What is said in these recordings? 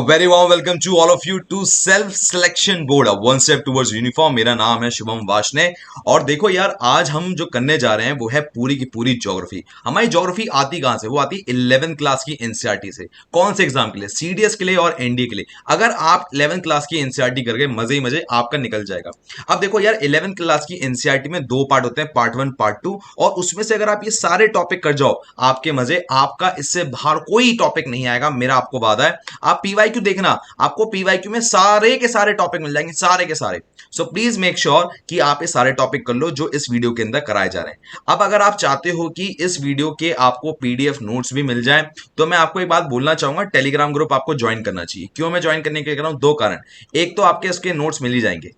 Very warm welcome to all of you to self selection board one step towards uniform. मेरा नाम है शुभम वाशने। और देखो यार, आज हम जो करने जा रहे हैं वो है पूरी की पूरी ज्योग्राफी। हमारी ज्योग्राफी आती कहां से? वो आती 11th क्लास की एनसीईआरटी से। कौन से एग्जाम के लिए? सीडीएस के लिए और एनडीए के लिए। अगर आप 11th क्लास की एनसीईआरटी करके मजे ही मजे आपका निकल जाएगा। अब देखो यार, 11th क्लास की एनसीईआरटी में दो पार्ट होते हैं, पार्ट 1 पार्ट 2। और उसमें से अगर आप ये सारे टॉपिक कर जाओ, आपके मजे। आपका इससे बाहर कोई टॉपिक नहीं आएगा, मेरा आपको वादा है। आप पीवाईक्यू देखना, आपको पीवाईक्यू में सारे के सारे टॉपिक मिल जाएंगे, सारे के सारे। सो प्लीज मेक श्योर कि आप ये सारे टॉपिक कर लो जो इस वीडियो के अंदर कराए जा रहे हैं। अब अगर आप चाहते हो कि इस वीडियो के आपको पीडीएफ नोट्स भी मिल जाए, तो मैं आपको एक बात बोलना चाहूंगा, टेलीग्राम ग्रुप आपको ज्वाइन करना चाहिए। क्यों मैं ज्वाइन करने के लिए कर रहा हूं? दो कारण। एक तो आपके इसके नोट्स मिल ही जाएंगे।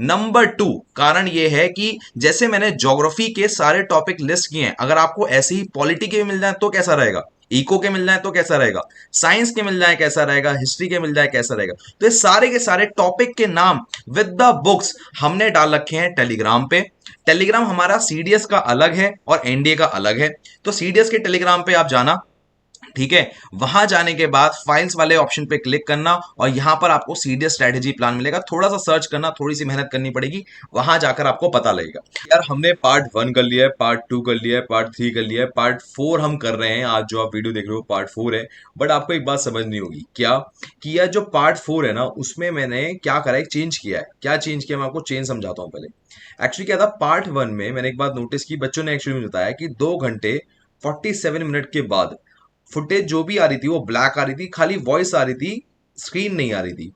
नंबर 2 कारण यह है कि जैसे मैंने ज्योग्राफी के सारे टॉपिक लिस्ट किए हैं, अगर आपको ऐसे ही पॉलिटी के मिल जाए तो कैसा रहेगा, इको के मिल जाए तो कैसा रहेगा, साइंस के मिल जाए कैसा रहेगा, हिस्ट्री के मिल जाए कैसा रहेगा। तो ये सारे के सारे टॉपिक के नाम विद द बुक्स हमने डाल रखे हैं टेलीग्राम पे। टेलीग्राम हमारा सीडीएस का अलग है और एनडीए का अलग है। तो सीडीएस के टेलीग्राम पे आप जाना, ठीक है। वहां जाने के बाद फाइल्स वाले ऑप्शन पे क्लिक करना और यहां पर आपको सीडीएस स्ट्रेटेजी प्लान मिलेगा। थोड़ा सा सर्च करना, थोड़ी सी मेहनत करनी पड़ेगी, वहां जाकर आपको पता लगेगा। यार, हमने पार्ट 1 कर लिया है, पार्ट 2 कर लिया है, पार्ट 3 कर लिया है, पार्ट 4 हम कर रहे हैं। आज जो आप वीडियो देख रहे हो पार्ट 4 है। बट आपको एक बात समझनी होगी, क्या कि यह जो पार्ट 4 है ना, उसमें मैंने क्या करा है, चेंज किया है। क्या चेंज किया, मैं आपको चेंज समझाता हूं। पहले एक्चुअली क्या था, पार्ट 1 में मैंने एक बात नोटिस की, बच्चों ने एक्चुअली मुझे बताया कि 2 घंटे 47 मिनट के बाद फुटेज जो भी आ रही थी वो ब्लैक आ रही थी, खाली वॉइस आ रही थी, स्क्रीन नहीं आ रही थी।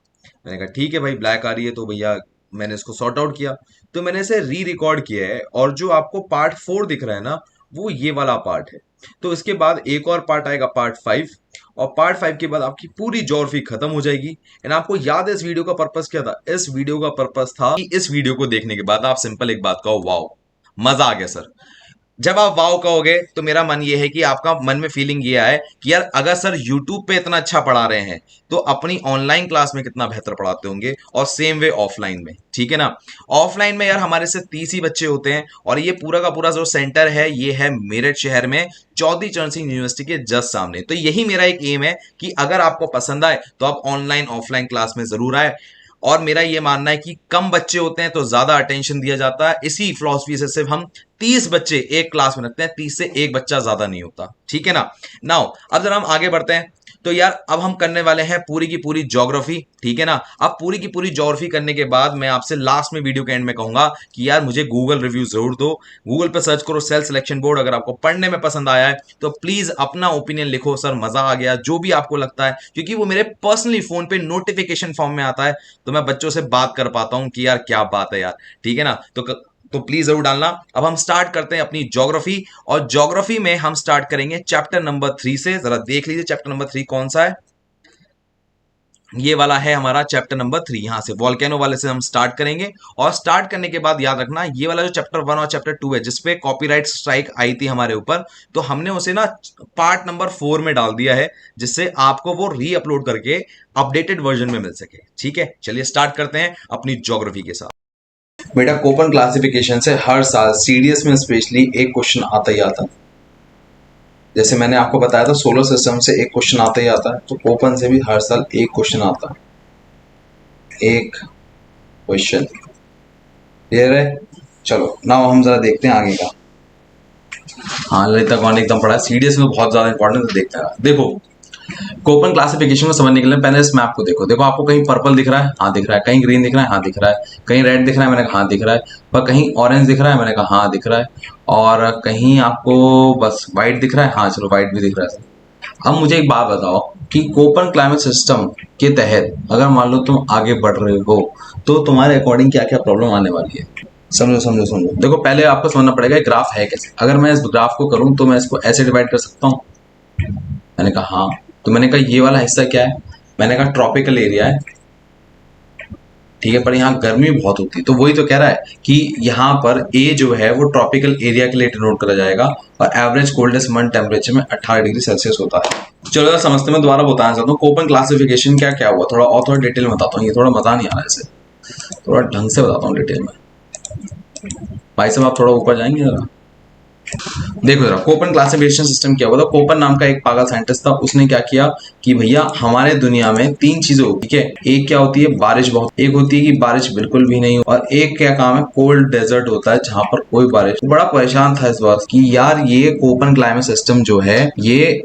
मैंने कहा ठीक है भाई, ब्लैक आ रही है तो भैया मैंने इसको सॉर्ट आउट किया। तो मैंने इसे री रिकॉर्ड किया है, और जो आपको पार्ट 4 दिख रहा है ना, वो ये वाला पार्ट है। तो इसके बाद एक और पार्ट आएगा, पार्ट 5। और पार्ट 5 के बाद आपकी पूरी ज्योग्राफी खत्म हो जाएगी। एंड आपको याद है इस वीडियो का पर्पस क्या था? इस वीडियो का पर्पस था कि इस वीडियो को देखने के बाद आप सिंपल एक बात कहो, वाओ, मजा आ गया सर। जब आप वाव कहोगे तो मेरा मन ये है कि आपका मन में फीलिंग ये आए कि यार, अगर सर यूट्यूब पे इतना अच्छा पढ़ा रहे हैं तो अपनी ऑनलाइन क्लास में कितना बेहतर पढ़ाते होंगे। और सेम वे ऑफलाइन में, ठीक है ना। ऑफलाइन में यार हमारे से 30 ही बच्चे होते हैं, और ये पूरा का पूरा जो सेंटर है ये है मेरठ शहर में, चौधरी चरण सिंह यूनिवर्सिटी के जस्ट सामने। तो यही मेरा एक एम है कि अगर आपको पसंद आए तो आप ऑनलाइन ऑफलाइन क्लास में जरूर आए। और मेरा ये मानना है कि कम बच्चे होते हैं तो ज्यादा अटेंशन दिया जाता है। इसी फिलॉसफी से सिर्फ हम 30 बच्चे एक क्लास में रखते हैं, 30 से एक बच्चा ज्यादा नहीं होता, ठीक है ना। नाउ अब जरा हम आगे बढ़ते हैं। तो यार, अब हम करने वाले हैं पूरी की पूरी ज्योग्राफी, ठीक है ना। अब पूरी की पूरी ज्योग्राफी करने के बाद मैं आपसे लास्ट में वीडियो के एंड में कहूंगा कि यार मुझे गूगल रिव्यू जरूर दो। गूगल पे सर्च करो सेल्फ सिलेक्शन बोर्ड। अगर आपको पढ़ने में पसंद आया है तो प्लीज अपना ओपिनियन लिखो, सर मजा आ गया, जो भी आपको लगता है। क्योंकि वो मेरे पर्सनली फोन पे नोटिफिकेशन फॉर्म में आता है, तो मैं बच्चों से बात कर पाता हूं कि यार क्या बात है यार, ठीक है ना। तो प्लीज जरूर डालना। अब हम स्टार्ट करते हैं अपनी ज्योग्राफी। और ज्योग्राफी में हम स्टार्ट करेंगे चैप्टर नंबर 3 से। जरा देख लीजिए चैप्टर नंबर 3 कौन सा है। ये वाला है हमारा चैप्टर नंबर 3। यहां से वॉल्केनो वाले से हम स्टार्ट करेंगे। और स्टार्ट करने के बाद याद रखना, ये वाला जो चैप्टर 1 और चैप्टर 2 है, जिसपे कॉपीराइट स्ट्राइक आई थी हमारे ऊपर, तो हमने उसे ना पार्ट नंबर 4 में डाल दिया है, जिससे आपको वो री अपलोड करके अपडेटेड वर्जन में मिल सके। ठीक है, चलिए स्टार्ट करते हैं अपनी ज्योग्राफी के साथ। बेटा, कोपन क्लासिफिकेशन से हर साल सीडीएस में स्पेशली एक क्वेश्चन आता ही आता है। जैसे मैंने आपको बताया था, सोलर सिस्टम से एक क्वेश्चन आता ही आता है, तो कोपन से भी हर साल एक क्वेश्चन आता है, एक क्वेश्चन। क्लियर है? चलो नाउ हम जरा देखते हैं आगे का। हाँ, ललिता कौन एकदम पढ़ा है, सीडीएस में बहुत ज्यादा इंपॉर्टेंट है, देखते हैं। देखो, कोपन क्लासिफिकेशन को समझने के लिए पहले इस मैप को देखो। देखो, आपको कहीं पर्पल दिख रहा है? हाँ दिख रहा है। कहीं ग्रीन दिख रहा है? हाँ दिख रहा है। कहीं रेड दिख रहा है? मैंने कहा हाँ दिख रहा है। पर कहीं ऑरेंज दिख रहा है? मैंने कहा हाँ दिख रहा है। और कहीं आपको बस व्हाइट दिख रहा है? हाँ चलो व्हाइट भी दिख रहा है। अब मुझे एक बात बताओ कि कोपन क्लाइमेट सिस्टम के तहत अगर मान लो तुम आगे बढ़ रहे हो, तो तुम्हारे अकॉर्डिंग क्या क्या प्रॉब्लम आने वाली है। समझो समझो समझो। देखो, पहले आपको समझना पड़ेगा ग्राफ है कैसे। अगर मैं इस ग्राफ को करूं तो मैं इसको ऐसे डिवाइड कर सकता हूं। मैंने कहा हाँ। तो मैंने कहा ये वाला हिस्सा क्या है? मैंने कहा ट्रॉपिकल एरिया है, ठीक है। पर यहाँ गर्मी बहुत होती है, तो वही तो कह रहा है कि यहाँ पर ए जो है वो ट्रॉपिकल एरिया के लिए डिनोट करा जाएगा। और एवरेज कोल्डेस्ट मंथ टेम्परेचर में 18 डिग्री सेल्सियस होता है। चलो जरा समझते, मैं दोबारा बताना चाहता हूँ कोपन क्लासिफिकेशन क्या क्या हुआ, थोड़ा और थोड़ा डिटेल में बताता हूँ। ये थोड़ा मजा नहीं आ रहा है, इसे थोड़ा ढंग से बताता हूँ डिटेल में। भाई साहब आप थोड़ा ऊपर जाएंगे जरा। देखो जरा कोपन क्लासिफिकेशन सिस्टम क्या हुआ था। कोपन नाम का एक पागल साइंटिस्ट था, उसने क्या किया कि भैया हमारे दुनिया में तीन चीजें होती है, ठीक है। एक क्या होती है, बारिश बहुत, एक होती है कि बारिश बिल्कुल भी नहीं हो, और एक क्या काम है, कोल्ड डेजर्ट होता है जहां पर कोई बारिश। बड़ा परेशान था इस बात कि यार ये कोपन क्लाइमेट सिस्टम जो है ये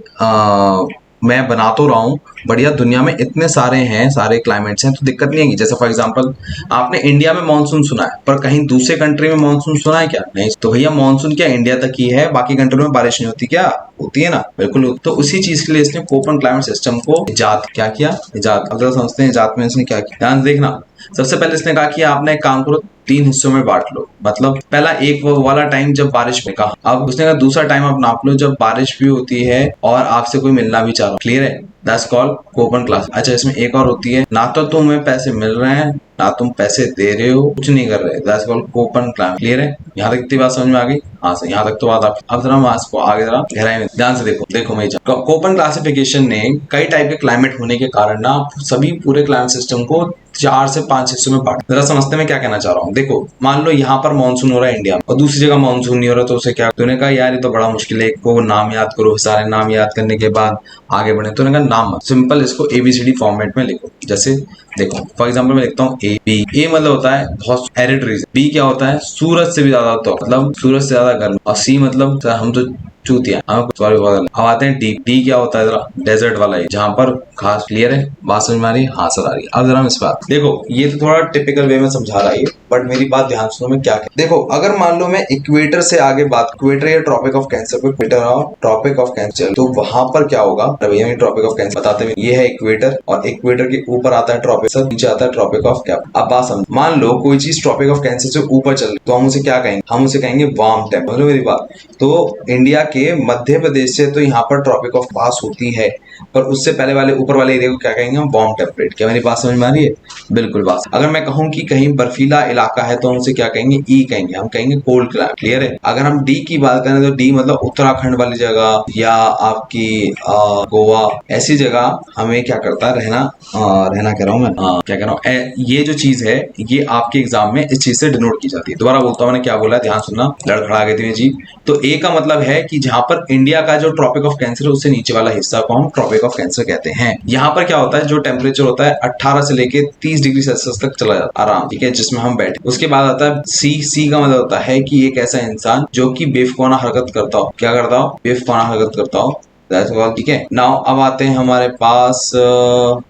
मैं बना तो रहा हूँ बढ़िया, दुनिया में इतने सारे हैं, सारे क्लाइमेट्स हैं, तो दिक्कत नहीं है। जैसे फॉर एग्जांपल आपने इंडिया में मानसून सुना है, पर कहीं दूसरे कंट्री में मानसून सुना है क्या? नहीं। तो भैया मानसून क्या इंडिया तक ही है, बाकी कंट्री में बारिश नहीं होती क्या? होती है ना, बिल्कुल। तो उसी चीज के लिए इसने कोपन क्लाइमेट सिस्टम को इजाद क्या किया, इजाद। अब जरा समझते हैं इजाद में इसने क्या किया, ध्यान से देखना। सबसे पहले इसने कहा कि आपने एक काम करो, तीन हिस्सों में बांट लो। मतलब पहला एक वो वाला टाइम जब बारिश में कहा, अब उसने कहा दूसरा टाइम आप नाप लो जब बारिश भी होती है और आपसे कोई मिलना भी चाह रहा। क्लियर है? That's called Köppen class. अच्छा, इसमें एक और होती है, ना तो तुम्हें पैसे मिल रहे हैं ना तुम पैसे दे रहे हो, कुछ नहीं कर रहे, that's called Köppen class. Clear है? यहाँ तक इतनी बात समझ में आ गई? हाँ सर, यहाँ तक तो बात आप। अब जरा हम इसको आगे जरा गहराई में ध्यान से देखो। देखो मैं कोपन क्लासिफिकेशन ने कई टाइप के क्लाइमेट होने के कारण ना सभी पूरे क्लाइमेट सिस्टम को 4 से 5 हिस्सों में बांट। जरा समझते मैं क्या कहना चाह रहा हूँ। देखो मान लो यहाँ पर मानसून हो रहा है इंडिया में और दूसरी जगह मानसून नहीं हो रहा, तो उसे क्या, तूने कहा यार ये तो बड़ा मुश्किल है, एक को नाम याद करो, सारे नाम याद करने के बाद आगे बढ़े। तूने कहा नाम मत, सिंपल इसको एबीसीडी फॉर्मेट में लिखो। जैसे देखो फॉर एग्जाम्पल मैं लिखता हूँ ए बी। ए मतलब होता है बहुत एरिड रीजन, बी क्या होता है सूरज से भी ज्यादा होता है, मतलब सूरज से ज्यादा गर्म, और सी मतलब हम तो चूतिया, सॉरी। अब आते हैं डी। डी क्या होता है, जरा डेजर्ट वाला है जहां पर खास। क्लियर है? बात समझ में आ रही है? हाँ सर आ रही है। अब जरा हम इस बात देखो, ये तो थोड़ा टिपिकल वे में समझा रहा है, बट मेरी बात ध्यान सुनो मैं क्या कहूं। देखो अगर मान लो मैं इक्वेटर से आगे बात, इक्वेटर या ट्रॉपिक ऑफ कैंसर को, इक्वेटर और ट्रॉपिक ऑफ कैंसर, तो वहां पर क्या होगा भैया, ट्रॉपिक ऑफ कैंसर बताते हुए, ये है इक्वेटर और इक्वेटर के ऊपर आता है ट्रॉपिक, सर नीचे आता है ट्रॉपिक ऑफ कैंसर। अब बात समझ, मान लो कोई चीज ट्रॉपिक ऑफ कैंसर से ऊपर चल रही, तो हम उसे क्या कहेंगे, हम उसे कहेंगे वार्म टेम्परेचर। समझ लो मेरी बात। तो इंडिया के मध्य प्रदेश से तो यहाँ पर ट्रॉपिक ऑफ पास होती है, पर उससे पहले वाले ऊपर वाले एरिया को क्या कहेंगे हम, वार्म टेम्परेट। क्या मेरी बात समझ में आ रही है? बिल्कुल बात। अगर मैं कहूँ कि कहीं बर्फीला इलाका है तो हम उसे क्या कहेंगे, ई कहेंगे, हम कहेंगे कोल्ड क्लाइमेट। क्लियर है? अगर हम डी की बात करें तो डी मतलब उत्तराखंड वाली जगह या आपकी गोवा, ऐसी जगह हमें क्या करता है, रहना कह रहा हूँ मैं, क्या कह रहा हूँ, ये जो चीज है ये आपके एग्जाम में इस चीज से डिनोट की जाती है। दोबारा बोलता हूँ मैंने क्या बोला, ध्यान सुनना, लड़खड़ा गए थे जी। तो ए का मतलब है कि जहां पर इंडिया का जो ट्रॉपिक ऑफ कैंसर है उससे नीचे वाला हिस्सा को हम ट्रॉपिक ऑफ कैंसर कहते हैं। यहाँ पर क्या होता है, जो टेम्परेचर होता है 18 से लेके 30 डिग्री सेल्सियस तक चला जाता है आराम, ठीक है, जिसमें हम बैठे। उसके बाद आता है सी। सी का मतलब होता है कि एक ऐसा इंसान जो कि बेवकूफाना हरकत करता हो, क्या करता हो, बेवकूफाना हरकत करता हो। ठीक है। नाउ अब आते हैं हमारे पास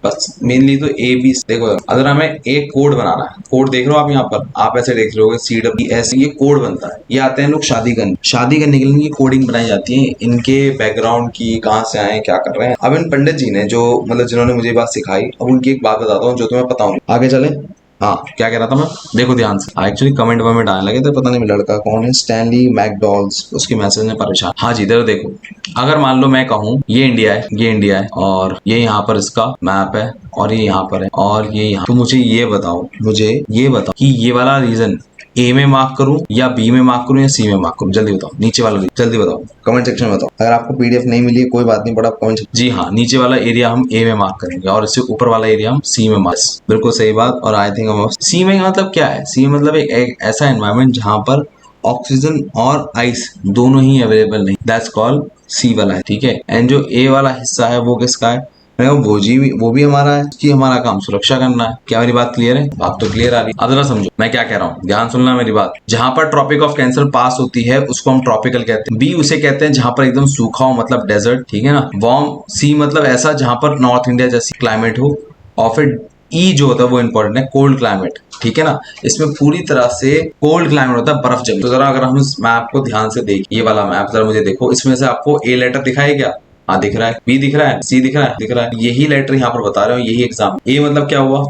बस मेनली तो ए बी। देखो अगर हमें एक कोड बनाना है, कोड देख रहे हो आप यहाँ पर, आप ऐसे देख रहे हो CWS, ये कोड बनता है। ये आते हैं लोग शादी करने के लिए इनकी कोडिंग बनाई जाती है, इनके बैकग्राउंड की, कहाँ से आए, क्या कर रहे हैं। अब इन पंडित जी ने जो मतलब जिन्होंने मुझे बात सिखाई, अब उनकी एक बात बताता हूँ जो तुम्हें पता होगी। आगे चले। हाँ क्या कह रहा था मैं, देखो ध्यान से। एक्चुअली कमेंट वमेंट आने लगे थे, पता नहीं लड़का कौन है, स्टैनली मैकडॉल्स, उसके मैसेज ने परेशान। हाँ जी इधर देखो, अगर मान लो मैं कहूँ ये इंडिया है, ये इंडिया है और ये यहाँ पर इसका मैप है और ये यहाँ पर है और ये यहाँ, तो मुझे ये बताओ कि ये वाला रीजन ए में मार्क करूं या बी में मार्क करूं या सी में मार्क करूं, जल्दी बताओ। नीचे वाला जल्दी बताओ, कमेंट सेक्शन में बताओ। अगर आपको पीडीएफ नहीं मिली है कोई बात नहीं, बट आप कमेंट। जी हाँ, नीचे वाला एरिया हम ए में मार्क करेंगे और इससे ऊपर वाला एरिया हम सी में मार्क। बिल्कुल सही बात। और आई थिंक हम सी में मतलब क्या है, सी मतलब एक ऐसा एनवायरमेंट जहां पर ऑक्सीजन और आइस दोनों ही अवेलेबल नहीं, दैट्स कॉल्ड सी वाला है, ठीक है। एंड जो ए वाला हिस्सा है वो किसका है, वो भी हमारा है, कि हमारा काम सुरक्षा करना है। क्या मेरी बात क्लियर है? बात तो क्लियर आ रही है। अब जरा समझो मैं क्या कह रहा हूँ, ध्यान सुनना मेरी बात। जहां पर ट्रॉपिक ऑफ कैंसर पास होती है उसको हम ट्रॉपिकल कहते हैं। बी उसे कहते हैं जहां पर एकदम सूखा हो, मतलब डेजर्ट, ठीक है ना। वार्म सी मतलब ऐसा जहां पर नॉर्थ इंडिया जैसी क्लाइमेट हो। और फिर ई जो होता है वो इंपॉर्टेंट है, कोल्ड क्लाइमेट, ठीक है ना। इसमें पूरी तरह से कोल्ड क्लाइमेट होता है, बर्फ जमी। तो जरा अगर हम इस मैप को ध्यान से देखें, ये वाला मैप जरा मुझे देखो, इसमें से आपको ए लेटर दिखाई क्या? हाँ दिख रहा है। बी दिख रहा है, सी दिख रहा है, यही लेटर यहाँ पर बता रहे हो, यही एग्जाम। ए मतलब क्या हुआ,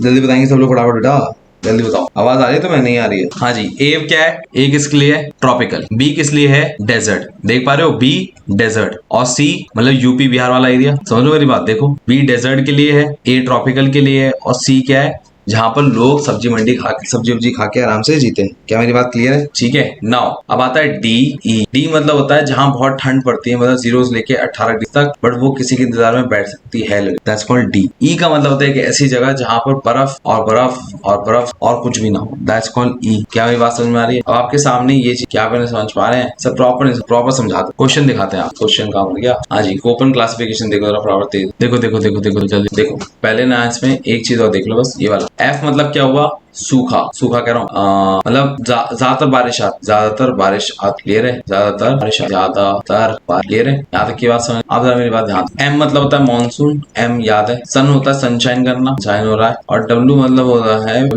जल्दी बताएंगे सब लोग फटाफट बेटा, जल्दी बताओ। आवाज आ रही है तो मैं नहीं आ रही है? हाँ जी। ए क्या है, ए किस लिए है, ट्रॉपिकल। बी किस लिए है, डेजर्ट, देख पा रहे हो, बी डेजर्ट। और सी मतलब यूपी बिहार वाला एरिया। समझ लो मेरी बात, देखो बी डेजर्ट के लिए है, ए ट्रॉपिकल के लिए है और सी क्या है, जहाँ पर लोग सब्जी मंडी खा के सब्जी वब्जी खा के आराम से जीते हैं। क्या मेरी बात क्लियर है? ठीक है। नाउ अब आता है डी ई। डी मतलब होता है जहाँ बहुत ठंड पड़ती है, मतलब 0 से लेके 18 डिग्री तक, बट वो किसी के इंतजार में बैठ सकती है, दैट्स कॉल्ड डी। ई का मतलब होता है कि ऐसी जगह जहाँ पर बर्फ और बर्फ और बर्फ और कुछ भी ना हो, दैट्स कॉल्ड ई। क्या मेरी बात समझ में आ रही है? अब आपके सामने ये चीज क्या आपने समझ पा रहे हैं? सब प्रॉपर समझाते, क्वेश्चन दिखाते हैं। आप क्वेश्चन काम हो गया। हाँ जी, ओपन क्लासिफिकेशन देखो जरा प्रॉपर। देखो देखो देखो देखो जल्दी देखो। पहले ना इसमें एक चीज और देख लो बस, ये वाला एफ मतलब क्या हुआ? सूखा। सूखा कह रहा हूँ, मतलब ज्यादातर बारिश आती, ज्यादातर बारिश आती, क्लियर है? ज्यादातर बारिश ज्यादातर क्लियर है? यहाँ तक की बात समझ। आप जरा मेरी बात ध्यान। एम मतलब होता है मानसून, एम याद है। सन होता है सनशाइन करना, शाइन हो रहा है। और डब्लू मतलब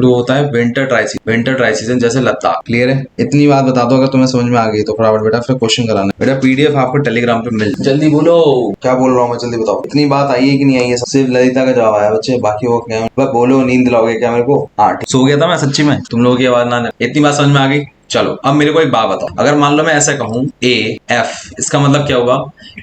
होता है winter dry season, winter dry season जैसे लद्दाख। क्लियर है? इतनी बात बता दो, अगर तुम्हें समझ में आ गई तो फटाफट बेटा फिर क्वेश्चन कराना बेटा। पीडीएफ आपको टेलीग्राम पे मिल, जल्दी बोलो क्या बोल रहा हूँ मैं, जल्दी बताओ। इतनी बात आई है कि नहीं आई है? सिर्फ ललिता का जवाब आया बच्चे, बाकी वो क्या है? बोलो, नींद दिलाओगे क्या मेरे को? हाँ, सो गया था मैं सच्ची में, तुम लोगों की आवाज ना। इतनी बात समझ में आ गई? चलो अब मेरे को एक बात बताओ, अगर मान लो मैं ऐसा कहूँ ए एफ, इसका मतलब क्या होगा?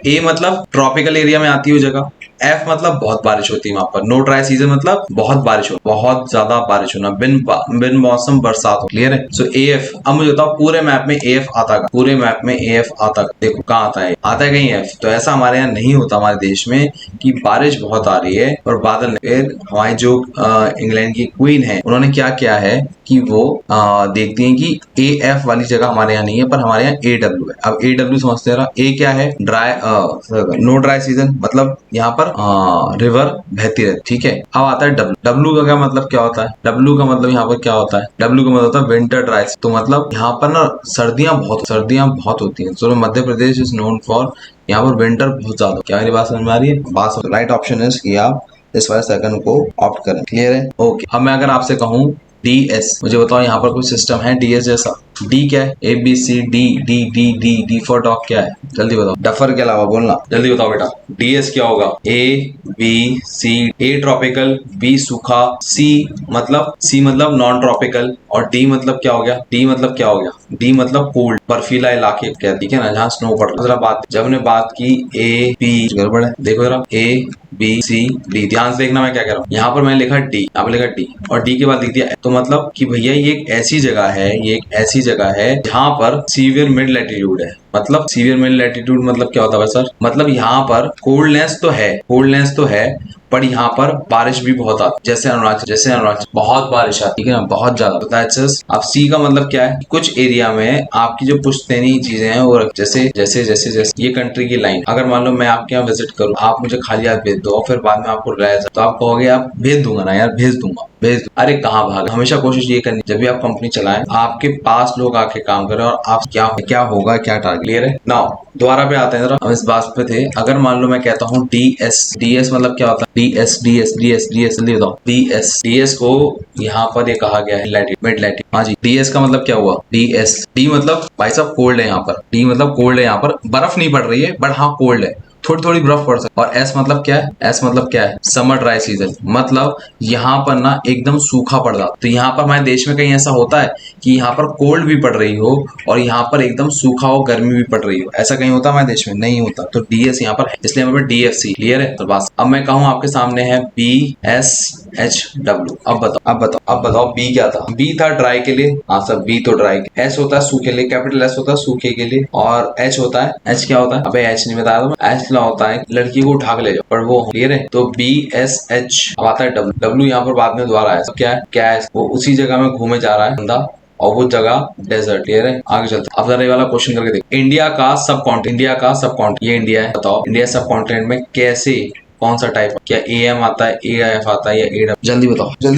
ए मतलब ट्रॉपिकल एरिया में आती है जगह, एफ मतलब बहुत बारिश होती है वहां पर, नो ड्राई सीजन मतलब बहुत बारिश हो, बहुत ज्यादा बारिश होना, बिन मौसम बरसात हो। क्लियर है? सो ए एफ। अब मुझे बताओ पूरे मैप में ए एफ आता है? पूरे मैप में ए एफ आता है? देखो कहाँ आता है? आता है कहीं एफ? तो ऐसा हमारे यहाँ नहीं होता हमारे देश में कि बारिश बहुत आ रही है और बादल नहीं। फिर हमारी जो इंग्लैंड की क्वीन है, उन्होंने क्या किया है कि वो देखती हैं कि ए एफ वाली जगह हमारे यहाँ नहीं है, पर हमारे यहाँ ए डब्ल्यू है। अब ए डब्ल्यू समझते रहा। ए क्या है? ड्राई, नो ड्राई सीजन, मतलब यहाँ पर रिवर बहती रहती। ठीक है। अब आता है डब्ल्यू। डब्ल्यू का क्या मतलब क्या होता है? डब्ल्यू का मतलब यहाँ पर क्या होता है? डब्ल्यू का मतलब होता है विंटर ड्राई। तो मतलब यहाँ पर ना सर्दियां बहुत होती हैं। तो Madhya Pradesh is known for, यहाँ पर विंटर बहुत ज्यादा। क्या मेरी बात समझ में आ रही है? बात राइट ऑप्शन है कि आप इस वाले सेकंड को ऑप्ट करें। क्लियर है? ओके। अब मैं अगर आपसे कहूँ डी एस, मुझे बताओ यहाँ पर कोई सिस्टम है डी एस जैसा? डी क्या है? A B C D D D D D for dog क्या है? जल्दी बताओ, डफर के अलावा बोलना, जल्दी बताओ बेटा। डी एस क्या होगा? A B C. A tropical, B सूखा, सी मतलब नॉन ट्रॉपिकल, और डी मतलब क्या हो गया? डी मतलब क्या हो गया? डी मतलब कोल्ड, बर्फीला इलाके क्या, ठीक है ना, जहाँ स्नो पड़ रहा है। जब हमने बात की ए बी, गड़बड़ है, देखो जरा, ए बी सी डी, ध्यान से देखना मैं क्या कह रहा हूँ। यहाँ पर मैंने लिखा डी, यहाँ पर लिखा डी, और डी के बाद लिख दिया। तो मतलब कि भैया ये एक ऐसी जगह है, ये एक ऐसी जगह है जहाँ पर सीवियर मिड लैटिट्यूड है। मतलब सीवियर मिड लैटिट्यूड मतलब क्या होता है सर? मतलब यहाँ पर कोल्डनेस तो है, पर यहाँ पर बारिश भी बहुत आती है, जैसे अरुणाचल बहुत बारिश आती है, ठीक है ना, बहुत ज्यादा। तो दैट्स इट। अब सी का मतलब क्या है? कुछ एरिया में आपकी जो पुश्तैनी चीजें हैं वो जैसे ये कंट्री की लाइन, अगर मान लो मैं आपके यहाँ विजिट करूँ, आप मुझे खाली हाथ भेज दो और फिर बाद में आपको रह जाए, तो आप कहोगे आप भेज दूंगा ना यार, भेज दूंगा। अरे कहाँ भाग, हमेशा कोशिश ये करनी, जब भी आप कंपनी चलाएं आपके पास लोग आके काम करें और आप क्या होगा, क्या टारगेट। क्लियर है? नाउ दोबारा पे आते हैं जरा, हम इस बात पे थे। अगर मान लो मैं कहता हूँ डी एस मतलब क्या होता है? डी एस जल्दी बताओ। डी एस को यहाँ पर ये कहा गया है मिड लैटिट्यूड। हाँ जी, डी एस का मतलब क्या हुआ? डी मतलब भाई साहब कोल्ड है यहाँ पर, डी मतलब कोल्ड है यहाँ पर, बर्फ नहीं पड़ रही है बट हाँ कोल्ड है, थोड़ी थोड़ी बर्फ पड़ सकती है। और एस मतलब क्या है? एस मतलब क्या है? समर ड्राई सीजन, मतलब यहाँ पर ना एकदम सूखा पड़ जाता। तो यहाँ पर हमारे देश में कहीं ऐसा होता है कि यहाँ पर कोल्ड भी पड़ रही हो और यहाँ पर एकदम सूखा हो, गर्मी भी पड़ रही हो? ऐसा कहीं होता है हमारे देश में? नहीं होता। तो डी एस यहाँ पर है, इसलिए हमारे डी एफ सी। क्लियर है? तो बस अब मैं कहूँ आपके सामने है बी एस एच डब्ल्यू। अब बताओ बी क्या था? बी था ड्राई के लिए। हाँ सर, बी तो ड्राई। एस होता है सूखे के लिए, कैपिटल एस होता है सूखे के लिए, और एच होता है, एच क्या होता है? अबे एच नहीं बताया था, एच होता है लड़की को उठा के ले जाओ, पर वो क्लियर है? तो बी एस एच। अब आता है डब्ल्यू। डब्ल्यू यहाँ पर बाद में दोबारा आया, क्या है? वो उसी जगह में घूमे जा रहा है बंदा, और वो जगह डेजर्ट। क्लियर है? आगे चलते। अब जरा ये वाला क्वेश्चन करके देखो। इंडिया का सब कॉन्टिनेंट, ये इंडिया है, बताओ इंडिया सब कॉन्टिनेंट में कैसे, कौन सा टाइप? क्या ए एम आता है, ए एफ आता है, या ए डब्ल्यू? जल्दी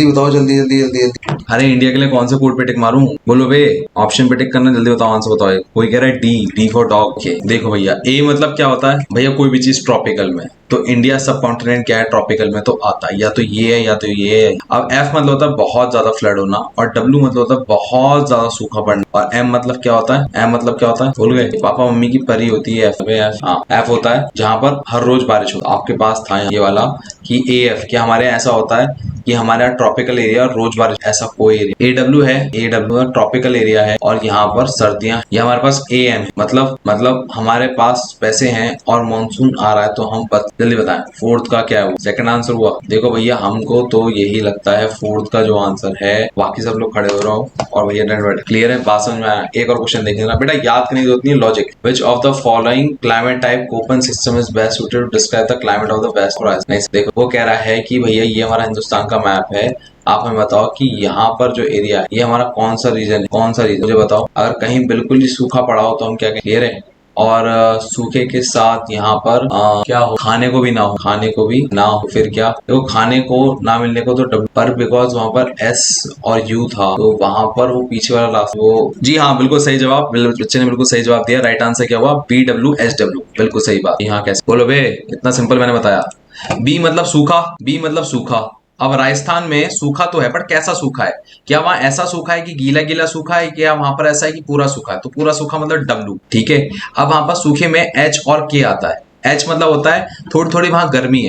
बताओ जल्दी। अरे इंडिया के लिए कौन से कोड पे टिक मारूं? बोलो बे, ऑप्शन पे टिक करना, जल्दी बताओ, आंसर बताओ। कोई कह रहा है डी फॉर डॉग। देखो भैया, ए मतलब क्या होता है भैया? कोई भी चीज ट्रॉपिकल में, तो इंडिया सब कॉन्टिनेंट क्या है? ट्रॉपिकल में तो आता है, या तो ये है या तो ये है। अब एफ मतलब होता है बहुत ज्यादा फ्लड होना, और डब्ल्यू मतलब होता है बहुत ज्यादा सूखा पड़ना, और एम मतलब क्या होता है? एम मतलब क्या होता है? भूल गए? पापा मम्मी की परी होती है एफ। हाँ, एफ होता है जहां पर हर रोज बारिश होती है। आपके पास था ये वाला कि ए एफ, क्या हमारे यहाँ ऐसा होता है ये हमारा ट्रॉपिकल एरिया, रोज बारिश ऐसा कोई एरिया। AW है, AW ट्रॉपिकल एरिया है और यहाँ पर सर्दियां। ये हमारे पास AM है, मतलब हमारे पास पैसे हैं और मानसून आ रहा है। तो हम जल्दी बताएं फोर्थ का क्या है? सेकंड आंसर हुआ। देखो भैया हमको तो यही लगता है फोर्थ का जो आंसर है। बाकी सब लोग खड़े हो रहो और भैया क्लियर है, बात समझ में आया? एक और क्वेश्चन देख लेना बेटा, याद करने की जरूरत नहीं है, logic. Which of the following climate type Koppen system is best suited to describe the climate of the west horizon? देखो वो कह रहा है कि भैया ये हमारा हिंदुस्तान का मैप है, आप हमें बताओ कि यहाँ पर जो एरिया है ये हमारा कौन सा रीजन है, कौन सा रीजन मुझे बताओ। अगर कहीं बिल्कुल ही सूखा पड़ा हो तो हम क्या क्लियर है, और सूखे के साथ यहाँ पर क्या हो, खाने को भी ना हो, फिर क्या? देखो खाने को ना मिलने को तो पर बिकॉज वहां पर S और U था तो वहां पर वो पीछे वाला लास्ट वो। जी हाँ बिल्कुल सही जवाब, बच्चे ने बिल्कुल सही जवाब दिया। राइट आंसर क्या हुआ? BWSW, बिल्कुल सही बात। यहाँ कैसे बोलो बे, इतना सिंपल मैंने बताया। बी मतलब सूखा। अब राजस्थान में सूखा तो है बट कैसा सूखा है? क्या वहां ऐसा सूखा है कि गीला गीला सूखा है, क्या वहां पर ऐसा है कि पूरा सूखा है? तो पूरा सूखा मतलब W, ठीक है। अब वहां पर सूखे में H और K आता है। H मतलब होता है थोड़ी थोड़ी वहां गर्मी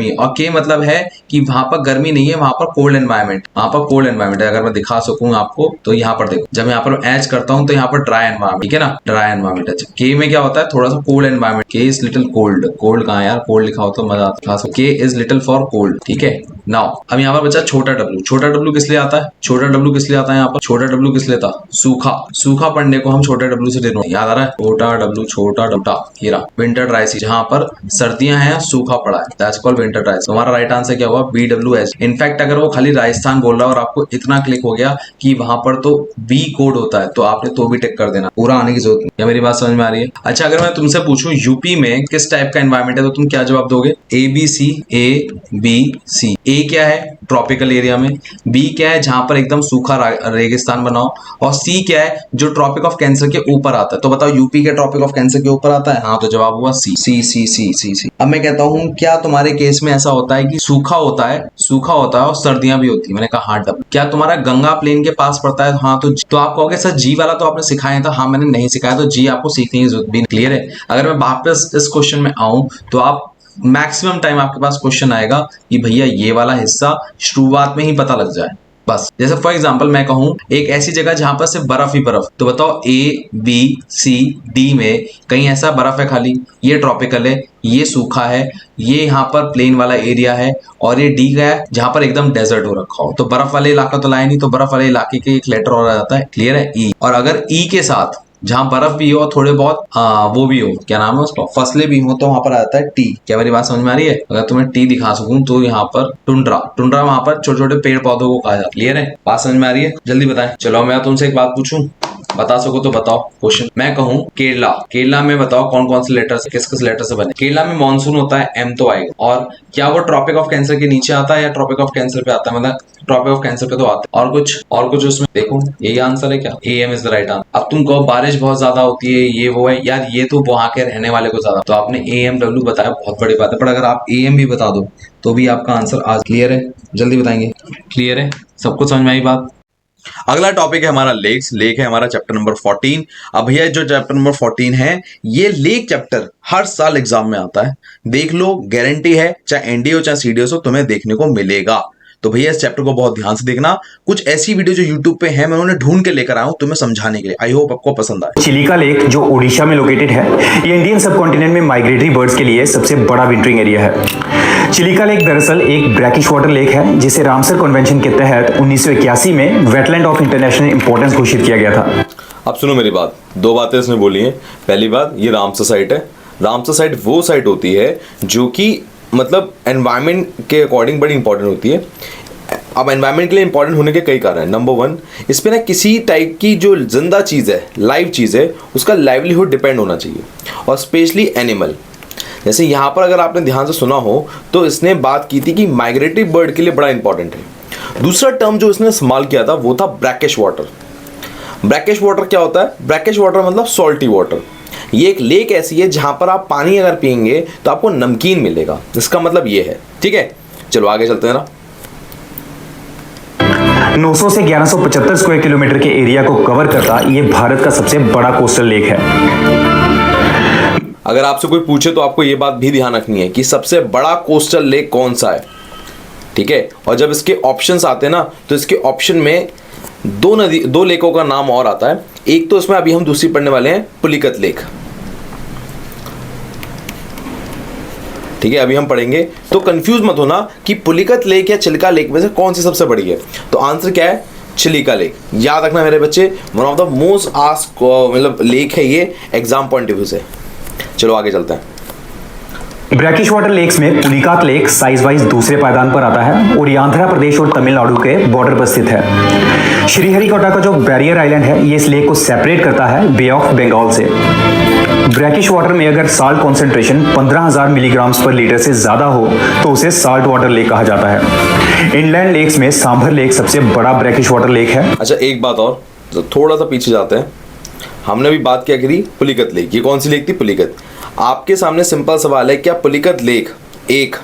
है, और K मतलब है कि वहां पर गर्मी नहीं है, वहां पर कोल्ड एनवायरमेंट, है। अगर मैं दिखा सकूं आपको तो यहाँ पर देखो, जब यहाँ पर H करता हूं तो यहाँ पर ड्राई एनवायरमेंट, ठीक है ना, ड्राई एनवायरमेंट। अच्छा K में क्या होता है? थोड़ा सा cold environment. K is little cold कहाँ है यार? कोल्ड लिखा हो तो मजा आता है। K is little for cold, ठीक है। नाउ अब यहाँ पर बचा छोटा W किस लिए आता है? यहाँ पर छोटा W किस लिए था? सूखा पड़ने को हम छोटा W से डिनोट, याद आ रहा है? छोटा W हीरा। विंटर ड्राई सीजन, जहाँ पर सर्दियां हैं सूखा पड़ा है, दैट्स कॉल्ड विंटर ड्राई। हमारा राइट आंसर क्या हुआ? BWS। इनफैक्ट अगर वो खाली राजस्थान बोल रहा है और आपको इतना क्लिक हो गया कि वहां पर तो B कोड होता है तो आपने तो भी टिक कर देना, पूरा आने की जरूरत नहीं। क्या मेरी बात समझ में आ रही है? अच्छा अगर मैं तुमसे पूछूं यूपी में किस टाइप का एनवायरमेंट है तो तुम क्या जवाब दोगे? A क्या है? ट्रॉपिकल एरिया में। B क्या है? जहां पर एकदम सूखा रेगिस्तान बनाओ। और C क्या है? जो ट्रॉपिक ऑफ कैंसर के ऊपर आता है। तो बताओ यूपी के ट्रॉपिक ऑफ कैंसर के ऊपर आता है? हाँ तो जवाब हुआ C। अब मैं कहता हूँ क्या तुम्हारे केस में ऐसा होता है कि सूखा होता है और सर्दियां भी होती है? मैंने कहा हाँ डबल। क्या तुम्हारा गंगा प्लेन के पास पड़ता है? हाँ तो आप कहोगे सर जी वाला तो आपने सिखाया था। हाँ मैंने नहीं सिखाया, तो जी आपको सीखने की जरूरत भी। क्लियर है? अगर मैं वापस इस क्वेश्चन में आऊं तो आप मैक्सिमम टाइम आपके पास क्वेश्चन आएगा कि भैया ये वाला हिस्सा शुरुआत में ही पता लग जाए बस। जैसे फॉर एग्जांपल मैं कहूं एक ऐसी जगह जहां पर सिर्फ बर्फ ही बर्फ, तो बताओ A B C D में कहीं ऐसा बर्फ है खाली? ये ट्रॉपिकल है, ये सूखा है, ये यहाँ पर प्लेन वाला एरिया है, और ये D का है जहां पर एकदम डेजर्ट हो रखा हो। तो बर्फ वाले इलाका तो लाया नहीं, तो बर्फ वाले इलाके के एक लेटर और आ जाता है। क्लियर है? E। और अगर E के साथ जहां बर्फ भी हो, थोड़े बहुत वो भी हो, क्या नाम है उसका, फसलें भी हो, तो वहां पर आता है टी। क्या मेरी बात समझ में आ रही है? अगर तुम्हें टी दिखा सकूं तो यहाँ पर टुंड्रा वहां पर छोटे छोटे पेड़ पौधों को कहा जाता है। क्लियर है? बात समझ में आ रही है? जल्दी बताएं। चलो मैं तुमसे एक बात पूछूं, बता सको तो बताओ क्वेश्चन। मैं कहूं केरला में बताओ कौन कौन से लेटर से, किस किस लेटर से बने? केरला में मानसून होता है, M तो आएगा। और क्या वो ट्रॉपिक ऑफ कैंसर के नीचे आता है या ट्रॉपिक ऑफ कैंसर पे आता है? मतलब ट्रॉपिक ऑफ कैंसर पे तो आता है। और कुछ उसमें देखो, यही आंसर है क्या? AM is the right answer. अब तुम कहो बारिश बहुत ज्यादा होती है, ये वो है यार, ये तो वहां के रहने वाले को ज्यादा, तो आपने AMW बताया, बहुत बड़ी बात है। पर अगर आप AM भी बता दो तो भी आपका आंसर आज। क्लियर है? जल्दी बताएंगे। क्लियर है? सबको समझ में आई बात? अगला टॉपिक है हमारा लेक है हमारा चैप्टर नंबर 14। अब भैया जो चैप्टर नंबर 14 है, ये लेक चैप्टर हर साल एग्जाम में आता है, देख लो, गारंटी है, चाहे NDA हो चाहे CDS हो, तुम्हें देखने को मिलेगा। तो भैया इस चैप्टर को बहुत ध्यान से देखना। कुछ ऐसी वीडियो जो YouTube पे है मैं उन्हें ढूंढ के लेकर आया हूं तुम्हें समझाने के लिए। आई होप आपको पसंद आए। चिलिका लेक जो ओडिशा में लोकेटेड है, ये इंडियन सबकॉन्टिनेंट में माइग्रेटरी बर्ड्स के लिए सबसे बड़ा विंटरिंग एरिया है। चिलिका लेक दरअसल एक ब्रैकिश वाटर लेक है जिसे रामसर कन्वेंशन के तहत 1981 में वेटलैंड ऑफ इंटरनेशनल इंपॉर्टेंस घोषित किया गया था। अब सुनो मेरी बात, दो बातें इसने बोली हैं। पहली बात, ये रामसर साइट है। रामसर साइट वो साइट होती है जो कि मतलब एनवायरनमेंट के अकॉर्डिंग बड़ी इंपॉर्टेंट होती है। अब एनवायरनमेंट के लिए इंपॉर्टेंट होने के कई कारण हैं। नंबर 1, इस पे ना किसी टाइप की जो जिंदा चीज़ है, लाइव चीज़ है, उसका लाइवलीहुड डिपेंड होना चाहिए, और स्पेशली एनिमल। जैसे यहाँ पर अगर आपने ध्यान से सुना हो तो इसने बात की थी कि माइग्रेटरी बर्ड के लिए बड़ा इंपॉर्टेंट है। दूसरा टर्म जो इसने इस्तेमाल किया था वो था ब्रैकिश वाटर। ब्रैकिश वाटर क्या होता है? ब्रैकिश वाटर मतलब सॉल्टी वाटर। ये एक लेक ऐसी है जहां पर आप पानी अगर पिएंगे तो आपको नमकीन मिलेगा, इसका मतलब ये है। ठीक है, चलो आगे चलते हैं ना। 900 से 1175 स्क्वायर किलोमीटर के एरिया को कवर करता ये भारत का सबसे बड़ा कोस्टल लेक है। अगर आपसे कोई पूछे तो आपको ये बात भी ध्यान रखनी है कि सबसे बड़ा कोस्टल लेक कौन सा है। ठीक है। और जब इसके ऑप्शंस आते हैं ना, तो इसके ऑप्शन में दो लेकों का नाम और आता है। एक तो इसमें अभी हम दूसरी पढ़ने वाले हैं, पुलिकत लेक, ठीक है, अभी हम पढ़ेंगे। तो कंफ्यूज मत होना कि पुलिकत लेक या चिल्का लेक में से कौन सी सबसे बड़ी है। तो आंसर क्या है, चिलिका लेक। याद रखना मेरे बच्चे, one of the most ask मतलब लेक है ये एग्जाम पॉइंट ऑफ व्यू से। चलो आगे चलते हैं। ब्रैकिश वाटर लेक्स में पुलिकात लेक साइज वाइज दूसरे पायदान पर आता है और ये आंध्र प्रदेश और तमिलनाडु के बॉर्डर पर स्थित है। श्रीहरिकोटा का जो बैरियर आइलैंड है ये इस लेक को सेपरेट करता है बे ऑफ बंगाल से। ब्रैकिश वाटर में अगर साल्ट कॉन्सेंट्रेशन 15,000 मिलीग्राम पर लीटर से ज्यादा हो तो उसे साल्ट वाटर लेक कहा जाता है। इनलैंड लेक्स में सांभर लेक सबसे बड़ा ब्रैकिश वाटर लेक है। अच्छा एक बात और, तो थोड़ा सा पीछे जाते हैं। हमने भी बात क्या करी, पुलिकत लेक। ये कौन सी लेक थी, पुलिकत। आपके सामने सिंपल सवाल है, क्या पुलिकत लेक एक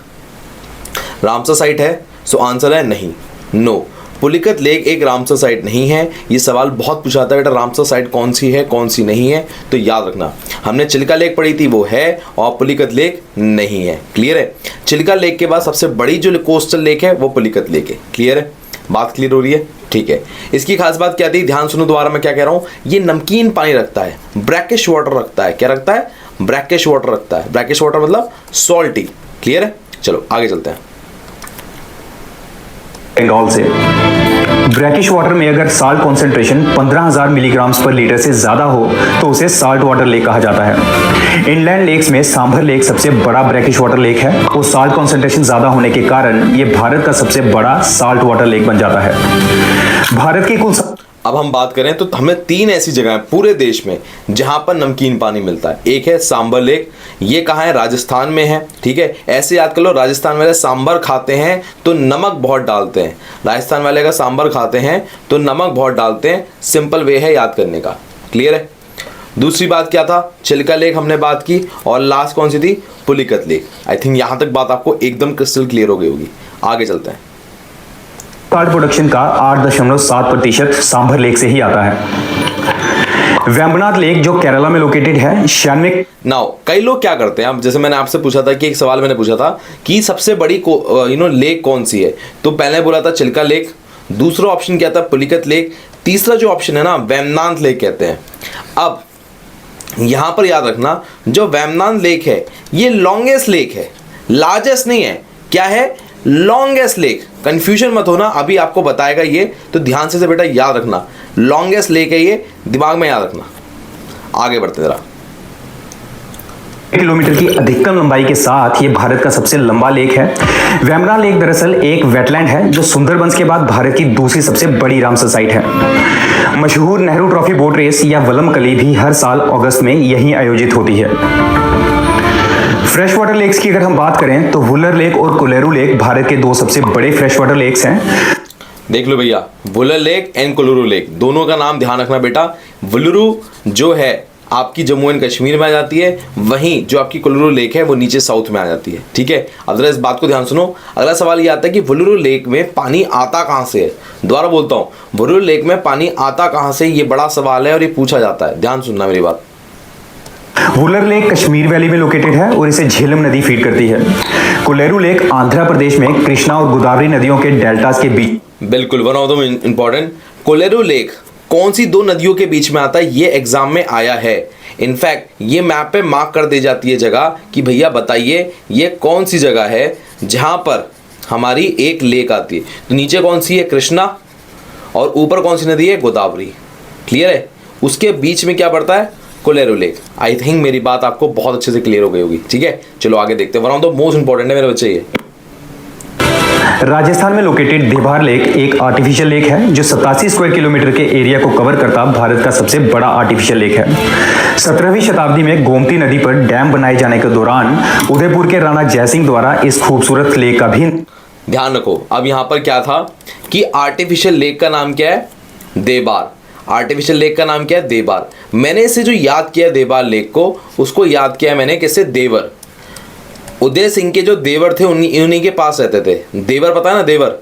रामसर साइट है? सो आंसर है नहीं, नो। पुलिकत लेक एक रामसर साइट नहीं है। ये सवाल बहुत पूछा था बेटा, रामसर साइट कौन सी है कौन सी नहीं है। तो याद रखना, हमने चिल्का लेक पढ़ी थी वो है, और पुलिकत लेक नहीं है। क्लियर है। चिल्का लेक के बाद सबसे बड़ी जो कोस्टल लेक है वो पुलिकत लेक है। क्लियर है, बात क्लियर हो रही है? ठीक है। इसकी खास बात क्या थी, ध्यान सुनो दोबारा मैं क्या कह रहा हूँ। ये नमकीन पानी रखता है, ब्रैकिश वाटर रखता है। क्या रखता है, ब्रैकिश वाटर रखता है। ब्रैकिश वाटर मतलब सॉल्टी। क्लियर है, चलो आगे चलते हैं। बंगाल से ब्रैकिश वाटर में अगर साल्ट कॉन्सेंट्रेशन 15,000 मिलीग्राम पर लीटर से ज्यादा हो तो उसे साल्ट वाटर लेक कहा जाता है। इनलैंड लेक्स में सांभर लेक सबसे बड़ा ब्रैकिश वाटर लेक है और साल्ट कॉन्सेंट्रेशन ज्यादा होने के कारण ये भारत का सबसे बड़ा साल्ट वाटर लेक बन जाता है। भारत की कुल अब हम बात करें तो हमें 3 ऐसी जगह है पूरे देश में जहां पर नमकीन पानी मिलता है। एक है सांबर लेक, ये कहाँ है, राजस्थान में है। ठीक है, ऐसे याद कर लो, राजस्थान वाले सांबर खाते हैं तो नमक बहुत डालते हैं। राजस्थान वाले अगर सांबर खाते हैं तो नमक बहुत डालते हैं। सिंपल वे है याद करने का। क्लियर है। दूसरी बात क्या था, चिल्का लेक हमने बात की, और लास्ट कौन सी थी, पुलिकत लेक। आई थिंक यहां तक बात आपको एकदम क्रिस्टल क्लियर हो गई होगी। आगे चलते हैं। साल्ट प्रोडक्शन का 8.7% सांभर लेक से ही आता है। वेम्बनाथ लेक जो केरला में लोकेटेड है 96। नाउ कई लोग क्या करते हैं, अब जैसे मैंने आपसे पूछा था कि एक सवाल मैंने पूछा था कि सबसे बड़ी लेक कौन सी है, तो पहले बोला था चिल्का लेक, दूसरा ऑप्शन क्या था, पुलिकत लेक, तीसरा जो ऑप्शन है ना वेम्बनाथ लेक कहते हैं। अब यहां पर याद रखना, जो वेम्बनाथ लेक है ये लॉन्गेस्ट लेक है, लार्जेस्ट नहीं है। क्या है, लॉन्गेस्ट लेक। कंफ्यूजन मत होना, अभी आपको बताएगा ये, तो ध्यान से बेटा याद रखना, लॉन्गेस्ट लेक है ये, दिमाग में याद रखना। आगे बढ़ते जरा। किलोमीटर की अधिकतम लंबाई के साथ ये भारत का सबसे लंबा लेक है। वेम्बनाथ लेक दरअसल एक वेटलैंड है जो सुंदरबंस के बाद भारत की दूसरी सबसे बड़ी रामसर साइट है। मशहूर नेहरू ट्रॉफी बोट रेस या वलमकली भी हर साल अगस्त में यहीं आयोजित होती है। फ्रेश वाटर लेक्स की अगर हम बात करें तो वुलर लेक और कोलेरू लेक भारत के 2 सबसे बड़े फ्रेश वाटर लेक्स हैं। देख लो भैया, वुलर लेक एंड कोलुरु लेक, दोनों का नाम ध्यान रखना बेटा। वुलुरु जो है आपकी जम्मू एंड कश्मीर में आ जाती है, वहीं जो आपकी कोलुरु लेक है वो नीचे साउथ में आ जाती है। ठीक है, अब जरा इस बात को ध्यान सुनो। अगला सवाल ये आता है कि वुलुरु लेक में पानी आता कहाँ से है। दोबारा बोलता हूँ, वुलुरु लेक में पानी आता कहाँ से, ये बड़ा सवाल है और ये पूछा जाता है। ध्यान सुनना मेरी बात। वुलर लेक कश्मीर वैली में लोकेटेड है और इसे झेलम नदी फीड करती है। कोलेरू लेक आंध्र प्रदेश में कृष्णा और गोदावरी नदियों के डेल्टास के बीच। बिल्कुल, one of the important. Kolleru lake कौन सी 2 नदियों के बीच में आता है, ये एग्जाम में आया है। इनफैक्ट ये मैप पे मार्क कर दी जाती है जगह कि भैया बताइए ये कौन सी जगह है जहां पर हमारी एक लेक आती है। तो नीचे कौन सी है, कृष्णा, और ऊपर कौन सी नदी है, गोदावरी। क्लियर है। उसके बीच में क्या पड़ता है, कोलेरू लेक। आई थिंक मेरी बात आपको बहुत अच्छे से क्लियर हो गई होगी। ठीक है, चलो आगे देखते हैं। One of the most important है मेरे बच्चे ये। राजस्थान में लोकेटेड देभार लेक एक आर्टिफिशियल लेक है जो 87 स्क्वायर किलोमीटर के एरिया को कवर करता भारत का सबसे बड़ा आर्टिफिशियल लेक है। 17वीं शताब्दी में गोमती नदी पर डैम बनाए जाने के दौरान उदयपुर के राणा जयसिंह द्वारा इस खूबसूरत लेक का भी ध्यान रखो। अब यहाँ पर क्या था कि आर्टिफिशियल लेक का नाम क्या है, देबार। आर्टिफिशियल लेक का नाम क्या है, देबार। मैंने इसे जो याद किया देबार लेक को, उसको याद किया मैंने किससे, देवर। उदय सिंह के जो देवर थे उन्हीं के पास रहते थे। देवर पता है ना, देवर।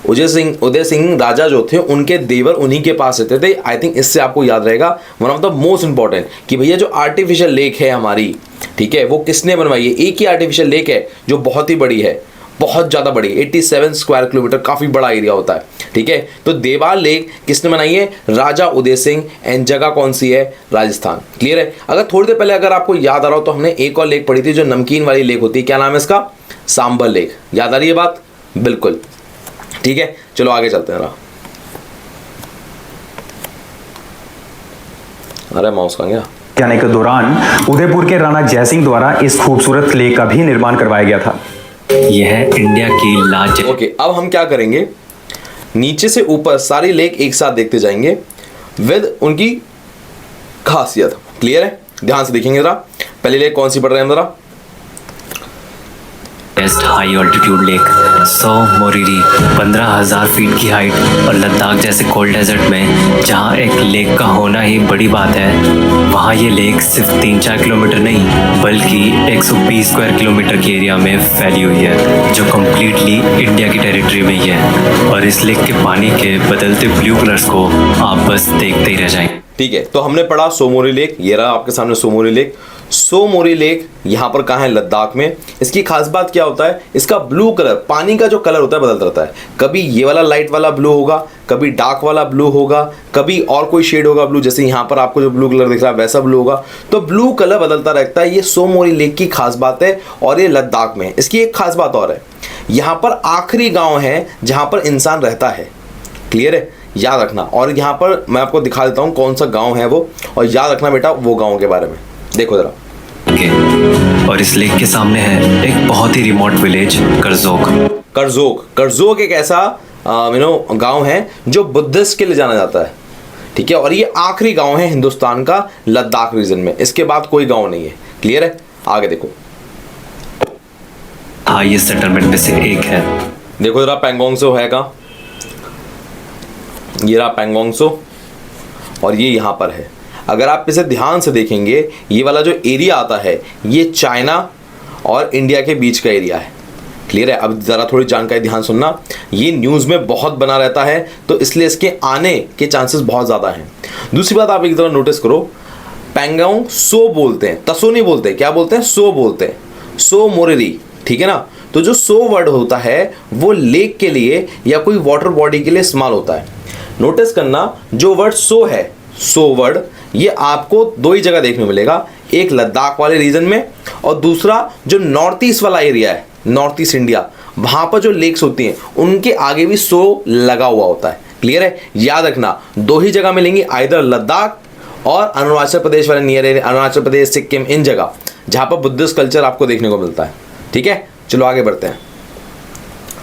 उदय सिंह राजा जो थे उनके देवर उन्हीं के पास रहते थे। आई थिंक इससे आपको याद रहेगा, one of the most important, कि भैया जो आर्टिफिशियल लेक है हमारी, ठीक है, वो किसने बनवाई है। एक ही आर्टिफिशियल लेक है जो बहुत ही बड़ी है, बहुत ज़्यादा बड़ी, 87 स्क्वायर किलोमीटर, काफ़ी बड़ा एरिया होता है, ठीक है। तो देवाल लेक किसने बनाई है? राजा उदय सिंह। एंड जगह कौन सी है? राजस्थान। क्लियर है। अगर थोड़ी देर पहले अगर आपको याद आ रहा हो तो हमने एक और लेक पढ़ी थी जो नमकीन वाली लेक होती है, क्या नाम है इसका? सांबर लेक। याद आ रही है बात? बिल्कुल, ठीक है। चलो आगे चलते हैं। अरे माउस कहाँ गया? जाने के दौरान उदयपुर के राणा जयसिंह द्वारा इस खूबसूरत लेक का भी निर्माण करवाया गया था। यह इंडिया की लार्ज ओके, अब हम क्या करेंगे, नीचे से ऊपर सारी लेक एक साथ देखते जाएंगे विद उनकी खासियत। क्लियर है? ध्यान से देखेंगे जरा। पहली लेक कौन सी पढ़ रहे हैं जरा? Best high altitude lake 100 Moriri 15,000 feet की हाइट और लद्दाख जैसे कोल्ड डेजर्ट में जहां एक लेक का होना ही बड़ी बात है, वहां ये लेक सिर्फ 3-4 किलोमीटर नहीं बल्कि 120 स्क्वायर किलोमीटर के एरिया में फैली हुई है, जो कम्प्लीटली इंडिया की टेरिटरी में ही है। और इस लेक के पानी के बदलते ब्लू कलर्स को आप बस देखते ही रह जाएंगे। ठीक है, तो हमने पढ़ा सोमोरी लेक, ये रहा आपके सामने सोमोरी लेक। सोमोरी लेक यहाँ पर कहाँ है? लद्दाख में। इसकी खास बात क्या होता है? इसका ब्लू कलर, पानी का जो कलर होता है बदलता रहता है। कभी ये वाला लाइट वाला ब्लू होगा, कभी डार्क वाला ब्लू होगा, कभी और कोई शेड होगा ब्लू, जैसे यहाँ पर आपको जो ब्लू कलर दिख रहा है वैसा ब्लू होगा। तो ब्लू कलर बदलता रहता है। ये सोमोरी लेक की खास बात है और ये लद्दाख में। इसकी एक खास बात और है, यहाँ पर आखिरी गाँव है जहाँ पर इंसान रहता है। क्लियर है? याद रखना। और यहाँ पर मैं आपको दिखा देता हूँ कौन सा गांव है वो, और याद रखना बेटा वो गांव के बारे में। देखो जरा। और इस लेक के सामने है एक बहुत ही रिमोट विलेज करजोक। करजोक एक ऐसा गांव है जो बुद्धिस्ट के लिए जाना जाता है, ठीक है। और ये आखिरी गांव है हिंदुस्तान का लद्दाख रीजन में। इसके बाद कोई गांव नहीं है। क्लियर है? आगे देखो। हाईएस्ट सेटलमेंट में से एक है। देखो जरा पैंगोंग सो है कहाँ? ये रहा पैंगोंग सो और ये यहाँ पर है। अगर आप इसे ध्यान से देखेंगे, ये वाला जो एरिया आता है ये चाइना और इंडिया के बीच का एरिया है। क्लियर है? अब ज़रा थोड़ी जानकारी ध्यान सुनना, ये न्यूज़ में बहुत बना रहता है तो इसलिए इसके आने के चांसेस बहुत ज़्यादा हैं। दूसरी बात आप एक तरह नोटिस करो, पैंगोंग सो बोलते हैं, तसो नहीं बोलते। क्या बोलते हैं? सो बोलते हैं। सो मोरेरी, ठीक है ना। तो जो सो वर्ड होता है वो लेक के लिए या कोई वाटर बॉडी के लिए इस्तेमाल होता है। नोटिस करना, जो वर्ड सो है, सो वर्ड, ये आपको दो ही जगह देखने को मिलेगा, एक लद्दाख वाले रीजन में और दूसरा जो नॉर्थ ईस्ट वाला एरिया है, नॉर्थ ईस्ट इंडिया, वहां पर जो लेक्स होती हैं उनके आगे भी सो लगा हुआ होता है। क्लियर है? याद रखना, दो ही जगह मिलेंगी, आइदर लद्दाख और अरुणाचल प्रदेश वाले नियर एरिया, अरुणाचल प्रदेश, सिक्किम, इन जगह जहां पर बुद्धिस्ट कल्चर आपको देखने को मिलता है। ठीक है, चलो आगे बढ़ते हैं।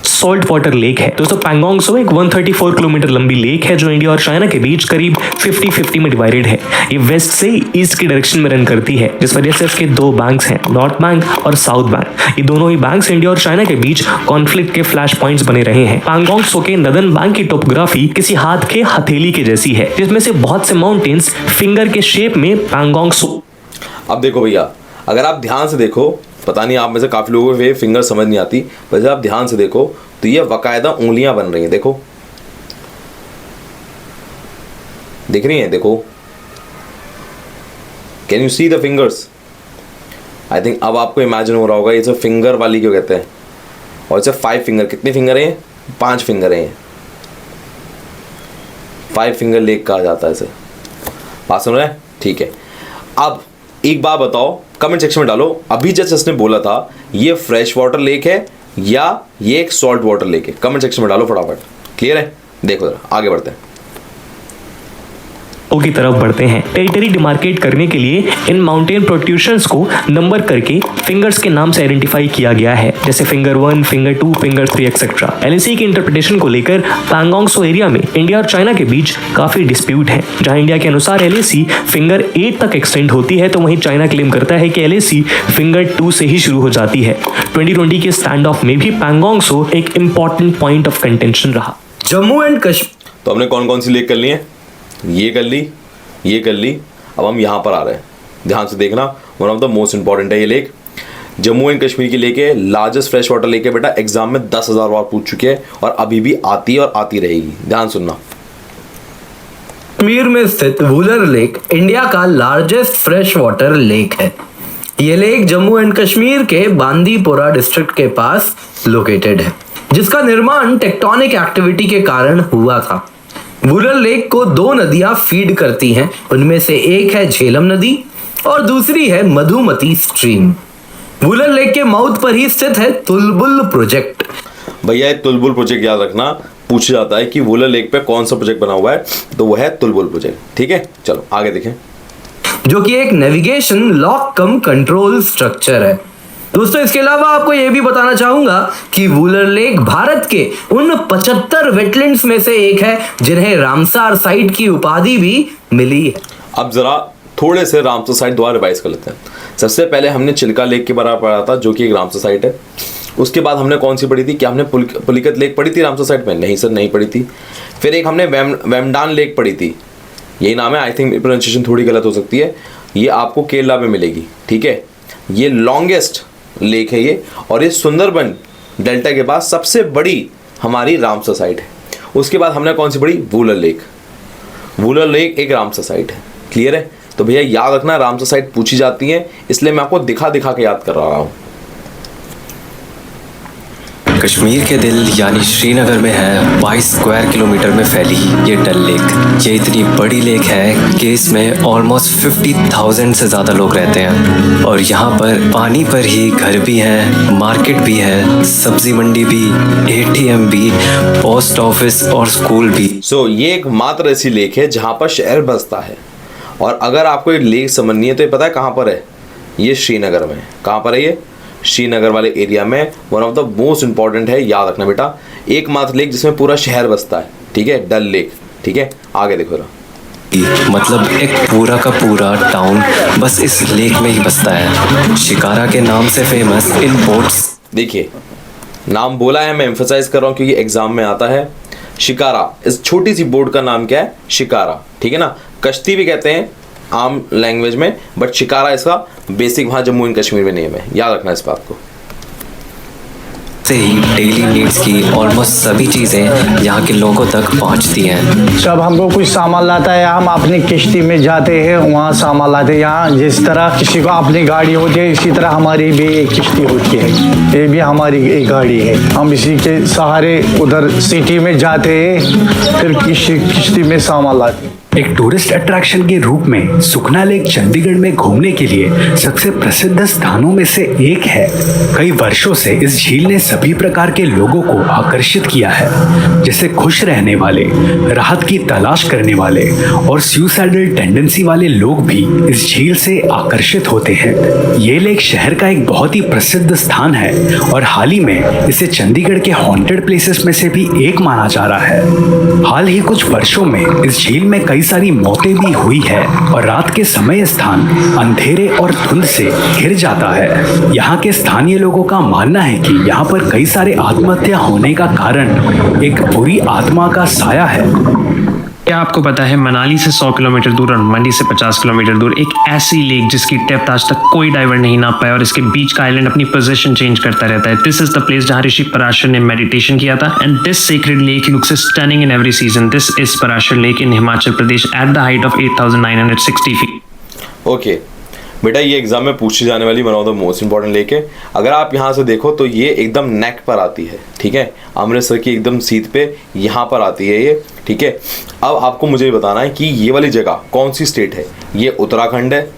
सॉल्ट वाटर लेक है दोस्तों। पैंगोंग सो एक 134 किलोमीटर लंबी लेक है जो इंडिया और चाइना के बीच करीब 50-50 में डिवाइडेड है। ये वेस्ट से ईस्ट की डायरेक्शन में रन करती है, जिस वजह से इसके दो बैंक्स हैं, नॉर्थ बैंक और साउथ बैंक। ये दोनों ही बैंक्स इंडिया और चाइना के बीच कॉन्फ्लिक्ट के फ्लैश पॉइंट्स बने रहे हैं। पैंगोंग सो के नदन बैंक की टोपोग्राफी किसी हाथ के हथेली के जैसी है, जिसमें से बहुत से माउंटेन्स फिंगर के शेप में पैंगोंग सो। अब देखो भैया, अगर आप ध्यान से देखो, पता नहीं आप में से काफ़ी लोगों को ये फिंगर समझ नहीं आती, पर जब आप ध्यान से देखो तो ये बाकायदा उंगलियां बन रही हैं। देखो, दिख रही हैं? देखो, can you see the fingers? I think अब आपको इमेजिन हो रहा होगा ये जो फिंगर वाली क्यों कहते हैं। और इसे 5 फिंगर, कितने फिंगर हैं? 5 फिंगर हैं। 5 फिंगर लेक कहा जाता है इसे। बात सुन रहे हैं? ठीक है। अब एक बात बताओ, कमेंट सेक्शन में डालो, अभी जैसे उसने बोला था ये फ्रेश वाटर लेक है या ये एक सॉल्ट वाटर लेक है? कमेंट सेक्शन में डालो फटाफट। क्लियर है? देखो जरा आगे बढ़ते हैं। की तरफ बढ़ते हैं। टेरिटरी डिमार्केट करने के लिए इन माउंटेन प्रोट्रूशंस को नंबर करके फिंगर्स के नाम से आइडेंटिफाई किया गया है, जैसे finger 1, finger 2, finger 3 etcetera. LAC की इंटरप्रिटेशन को लेकर पैंगोंग सो एरिया में इंडिया और चाइना के बीच काफी डिस्प्यूट है, जहां इंडिया के अनुसार एलएसी फिंगर 8 तक एक्सटेंड होती है, तो वहीं चाइना क्लेम करता है कि एलएसी फिंगर 2 से ही शुरू हो जाती है। 2020 के स्टैंड ऑफ में भी पैंगोंग सो एक इंपॉर्टेंट पॉइंट ऑफ कंटेंशन रहा। जम्मू एंड कश्मीर, तो हमने कौन कौन सी लेक कर ली है? ये कर ली, ये कर ली। अब हम यहाँ पर आ रहे हैं, ध्यान से देखना, one of the most important है ये लेक। जम्मू एंड कश्मीर की लेक है, लार्जेस्ट फ्रेश वाटर लेक है बेटा। एग्जाम में 10,000 बार पूछ चुके हैं और अभी भी आती है और आती रहेगी। ध्यान सुनना। कश्मीर में स्थित वुलर लेक इंडिया का लार्जेस्ट फ्रेश वाटर लेक है। ये लेक जम्मू एंड कश्मीर के बांदीपोरा डिस्ट्रिक्ट के पास लोकेटेड है, जिसका निर्माण टेक्टोनिक एक्टिविटी के कारण हुआ था। वुलर लेक को 2 नदियां फीड करती हैं, उनमें से एक है झेलम नदी और दूसरी है मधुमती स्ट्रीम। वुलर लेक के माउथ पर ही स्थित है तुलबुल प्रोजेक्ट। भैया ये तुलबुल प्रोजेक्ट याद रखना, पूछा जाता है कि वुलर लेक पे कौन सा प्रोजेक्ट बना हुआ है, तो वो है तुलबुल प्रोजेक्ट। ठीक है, चलो आगे देखें। जो कि एक नेविगेशन लॉक कम कंट्रोल स्ट्रक्चर है। दोस्तों, इसके अलावा आपको यह भी बताना चाहूंगा कि वुलर लेक भारत के उन 75 वेटलैंड्स में से एक है जिन्हें रामसार साइट की उपाधि भी मिली है। अब जरा थोड़े से रामसर साइट दोबारा रिवाइज कर लेते हैं। सबसे पहले हमने चिल्का लेक के बारे में पढ़ा था, जो कि एक रामसर साइट है। उसके बाद हमने कौन सी पढ़ी थी? क्या हमने पुलिकत लेक पढ़ी थी रामसर साइट में? नहीं सर, नहीं पढ़ी थी। फिर एक हमने वेमडान लेक पढ़ी थी, यही नाम है। आई थिंक प्रोनाउंसिएशन थोड़ी गलत हो सकती है। ये आपको केरला में मिलेगी। ठीक है, ये लॉन्गेस्ट लेक है ये, और ये सुंदरबन डेल्टा के बाद सबसे बड़ी हमारी रामसर साइट है। उसके बाद हमने कौन सी पढ़ी? वुलर लेक। वुलर लेक एक रामसर साइट है। क्लियर है? तो भैया याद रखना, रामसर साइट पूछी जाती है, इसलिए मैं आपको दिखा दिखा के याद कर रहा हूँ। कश्मीर के दिल यानी श्रीनगर में है 22 स्क्वायर किलोमीटर में फैली ये डल लेक। ये इतनी बड़ी लेक है कि इसमें ऑलमोस्ट 50,000 से ज़्यादा लोग रहते हैं, और यहाँ पर पानी पर ही घर भी हैं, मार्केट भी है, सब्जी मंडी भी, ATM भी, पोस्ट ऑफिस और स्कूल भी। सो ये एक मात्र ऐसी लेक है जहाँ पर शहर बसता है। और अगर आपको ये लेक समझनी है तो ये पता है कहाँ पर है? ये श्रीनगर में। कहाँ पर है ये? श्रीनगर वाले एरिया में। One of the most important है, याद रखना बेटा, एकमात्र लेक जिसमें पूरा शहर बसता है। ठीक है, डल लेक। ठीक है, आगे देखो जरा। मतलब एक पूरा का पूरा टाउन बस इस लेक में ही बसता है। शिकारा के नाम से फेमस इन बोट्स। देखिए, नाम बोला है, मैं एम्फसाइज कर रहा हूँ क्योंकि एग्जाम में आता है। शिकारा, इस छोटी सी बोट का नाम क्या है? शिकारा। ठीक है ना, कश्ती भी कहते हैं आम लैंग्वेज में, बट शिकारा इसका बेसिक वहाँ जम्मू एंड कश्मीर में नेम है। याद रखना इस बात को। से ही डेली नीड्स की ऑलमोस्ट सभी चीज़ें यहाँ के लोगों तक पहुँचती हैं। जब हमको कुछ सामान लाता है, हम अपनी किश्ती में जाते हैं, वहाँ सामान लाते हैं। यहाँ जिस तरह किसी को अपनी गाड़ी होती है, इसी तरह हमारी भी एक किश्ती होती है। ये भी हमारी एक गाड़ी है। हम इसी के सहारे उधर सिटी में जाते हैं, फिर किश्ती में सामान लाते हैं। एक टूरिस्ट अट्रैक्शन के रूप में सुखना लेक चंडीगढ़ में घूमने के लिए सबसे प्रसिद्ध स्थानों में से एक है। कई वर्षों से इस झील ने सभी प्रकार के लोगों को आकर्षित किया है, जैसे खुश रहने वाले, राहत की तलाश करने वाले और सुसाइडल टेंडेंसी वाले लोग भी इस झील से आकर्षित होते हैं। ये लेक शहर का एक बहुत ही प्रसिद्ध स्थान है और हाल ही में इसे चंडीगढ़ के हॉन्टेड प्लेसेस में से भी एक माना जा रहा है। हाल ही कुछ वर्षों में इस झील में कई सारी मौतें भी हुई है और रात के समय स्थान अंधेरे और धुंध से घिर जाता है। यहाँ के स्थानीय लोगों का मानना है कि यहाँ पर कई सारे आत्महत्या होने का कारण एक बुरी आत्मा का साया है। क्या आपको पता है मनाली से 100 किलोमीटर दूर और मंडी से 50 किलोमीटर दूर एक ऐसी लेक जिसकी डेप्थ आज तक कोई डाइवर नहीं नाप पाया और इसके बीच का आइलैंड अपनी पोजीशन चेंज करता रहता है। दिस इज द प्लेस जहां ऋषि पराशर ने मेडिटेशन किया था and this sacred lake looks stunning in every season. This is Parashar lake in Himachal Pradesh at the height of 8,960 feet. Okay बेटा, ये एग्जाम में पूछी जाने वाली one of the most important lake है। अगर आप यहाँ से देखो तो ये एकदम नेक पर आती है। ठीक है, अमृतसर की एकदम सीध पे यहाँ पर आती है ये। ठीक है, अब आपको मुझे बताना है कि ये वाली जगह कौन सी स्टेट है। ये उत्तराखंड है,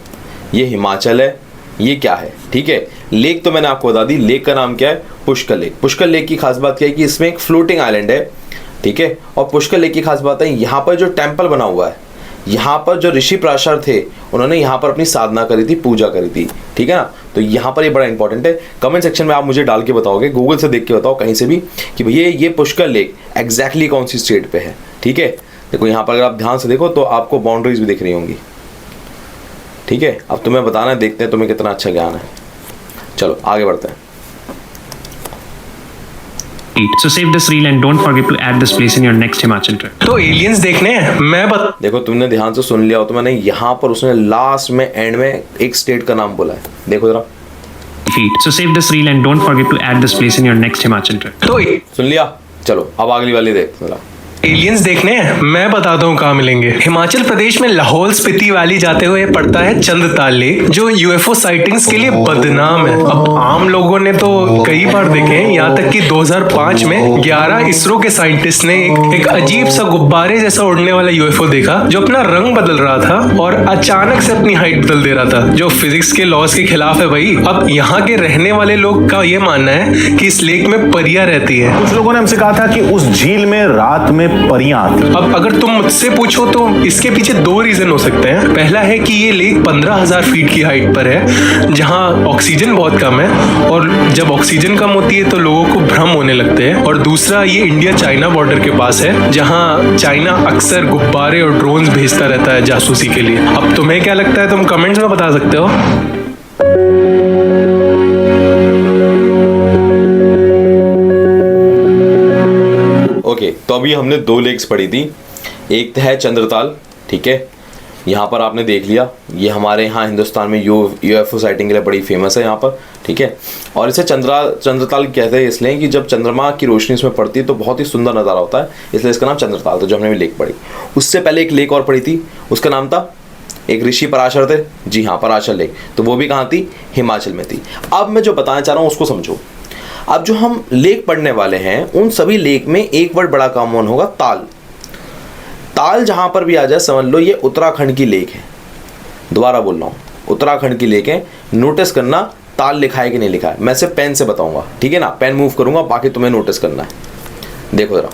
ये हिमाचल है, ये क्या है? ठीक है, लेक तो मैंने आपको बता दी। लेक का नाम क्या है? पुष्कर लेक। पुष्कर लेक की खास बात क्या है कि इसमें एक फ्लोटिंग आइलैंड है। ठीक है, और पुष्कर लेक की खास बात है यहाँ पर जो टेम्पल बना हुआ है, यहाँ पर जो ऋषि पराशर थे उन्होंने यहाँ पर अपनी साधना करी थी, पूजा करी थी। ठीक है ना, तो यहाँ पर ये बड़ा इंपॉर्टेंट है। कमेंट सेक्शन में आप मुझे डाल के बताओगे, गूगल से देख के बताओ कहीं से भी कि भैया ये पुष्कर लेक एग्जैक्टली कौन सी स्टेट पे है। ठीक है, देखो यहाँ पर अगर आप ध्यान से देखो तो आपको बाउंड्रीज भी दिख रही होंगी। ठीक है, अब तुम्हें बताना है, देखते हैं तुम्हें कितना अच्छा ज्ञान है। चलो आगे बढ़ते हैं। So save this reel and don't forget to add this place in your next Himachal trip. तो एलियंस देखने हैं, मैं देखो तुमने ध्यान से सुन लिया हो तो मैंने यहाँ पर उसने लास्ट में एंड में एक स्टेट का नाम बोला है। देखो जरा, So save this reel and don't forget to add this place in your next Himachal trip. तो सुन लिया? चलो अब अगली वाली देख जरा। एलियंस देखने हैं? मैं बताता हूँ कहाँ मिलेंगे। हिमाचल प्रदेश में लाहौल स्पीति वैली जाते हुए पड़ता है चंद्रताल लेक, जो यूएफओ साइटिंग्स के लिए बदनाम है। अब आम लोगों ने तो कई बार देखे हैं, यहाँ तक कि 2005 में 11 इसरो के साइंटिस्ट ने एक अजीब सा गुब्बारे जैसा उड़ने वाला यूएफओ देखा, जो अपना रंग बदल रहा था और अचानक से अपनी हाइट बदल दे रहा था, जो फिजिक्स के लॉज के खिलाफ है भाई। अब यहाँ के रहने वाले लोग का ये मानना है कि इस लेक में परियां रहती है। कुछ लोगों ने हमसे कहा था कि उस झील में रात में परियां आती। अब अगर तुम मुझसे पूछो तो इसके पीछे 2 रीजन हो सकते हैं। पहला है कि ये लेक 15,000 फीट की हाइट पर है, जहां ऑक्सीजन बहुत कम है, और जब ऑक्सीजन कम होती है तो लोगों को भ्रम होने लगते हैं। और दूसरा, ये इंडिया चाइना बॉर्डर के पास है, जहां चाइना अक्सर गुब्बारे और ड्रोन्स भेजता रहता है जासूसी के लिए। अब तुम्हें क्या लगता है, तुम कमेंट्स में बता सकते हो। ओके, तो अभी हमने 2 लेक्स पढ़ी थी। एक है चंद्रताल, ठीक है, यहाँ पर आपने देख लिया, ये हमारे यहाँ हिंदुस्तान में यूएफओ साइटिंग के लिए बड़ी फेमस है यहाँ पर, ठीक है। और इसे चंद्रताल कहते हैं इसलिए कि जब चंद्रमा की रोशनी इसमें पड़ती है तो बहुत ही सुंदर नज़ारा होता है, इसलिए इसका नाम चंद्रताल था, जो हमने भी लेक पढ़ी। उससे पहले एक लेक और पढ़ी थी, उसका नाम था, एक ऋषि पराशर थे, जी हाँ, पराशर लेक, तो वो भी कहाँ थी, हिमाचल में थी। अब मैं जो बताना चाह रहा हूँ उसको समझो। अब जो हम लेक पढ़ने वाले हैं, उन सभी लेक में एक वर्ड बड़ा कॉमन होगा, ताल। ताल जहां पर भी आ जाए समझ लो ये उत्तराखंड की लेक है। दोबारा बोल रहा हूं, उत्तराखंड की लेक है। नोटिस करना ताल लिखा है कि नहीं लिखा है, मैं सिर्फ पेन से बताऊंगा, ठीक है ना, पेन मूव करूंगा, बाकी तुम्हें नोटिस करना है। देखो जरा,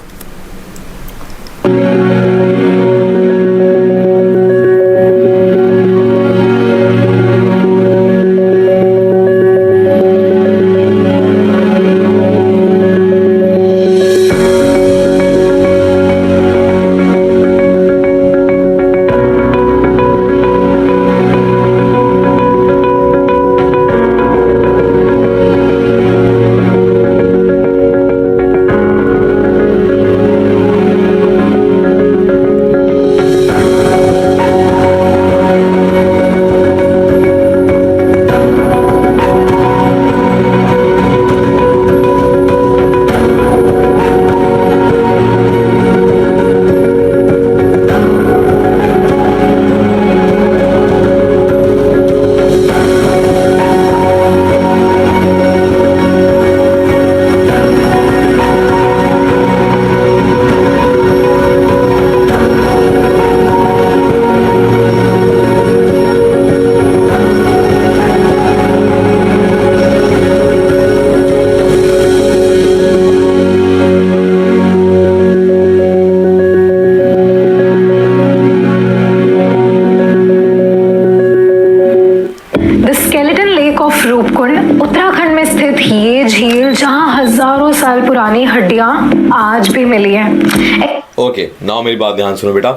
उत्तराखंड में स्थित ये झील जहां हजारों साल पुरानी हड्डियां आज भी मिली हैं। ओके, नाउ मेरी बात ध्यान सुनो बेटा।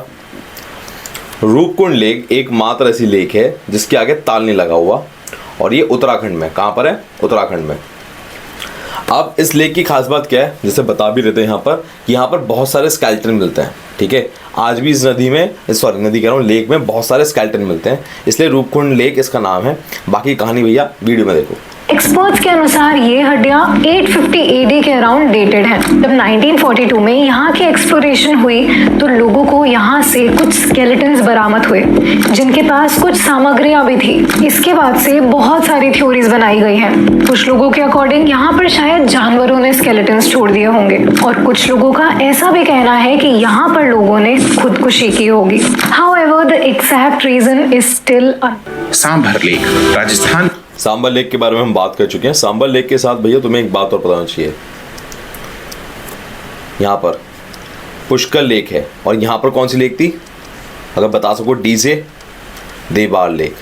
रूपकुंड लेक एकमात्र ऐसी लेक है जिसके आगे ताल नहीं लगा हुआ, और ये उत्तराखंड में, कहाँ पर है, उत्तराखंड में। अब इस लेक की खास बात क्या है, जैसे बता भी रहते हैं यहाँ पर, यहाँ पर बहुत सारे स्केलेटन मिलते हैं, ठीक है। आज भी इस नदी में, सॉरी नदी कह रहा हूँ, लेक में बहुत सारे स्केलेटन मिलते हैं, इसलिए रूपकुंड लेक इसका नाम है। बाकी कहानी भैया वीडियो में देखो। एक्सपर्ट्स के अनुसार ये हड्डियां 850 AD के अराउंड डेटेड हैं। जब 1942 में यहाँ की एक्सप्लोरेशन हुई तो लोगों को यहाँ से कुछ स्केलेटन्स बरामद हुए, जिनके पास कुछ सामग्रियां भी थी। इसके बाद से बहुत सारी थ्योरीज बनाई गई हैं। कुछ लोगों के अकॉर्डिंग यहाँ पर शायद जानवरों ने स्केलेटन्स छोड़ दिए होंगे, और कुछ लोगों का ऐसा भी कहना है कि यहाँ पर लोगों ने खुदकुशी की होगी। However, the exact reason is still Sambhar lake, Rajasthan. Sambhar lake के बारे में हम बात कर चुके हैं। सांबर लेक के साथ भैया तुम्हें एक बात और बताना चाहिए, यहाँ पर पुष्कर लेक है, और यहाँ पर कौन सी लेक थी, अगर बता सको, डी से देवार लेक,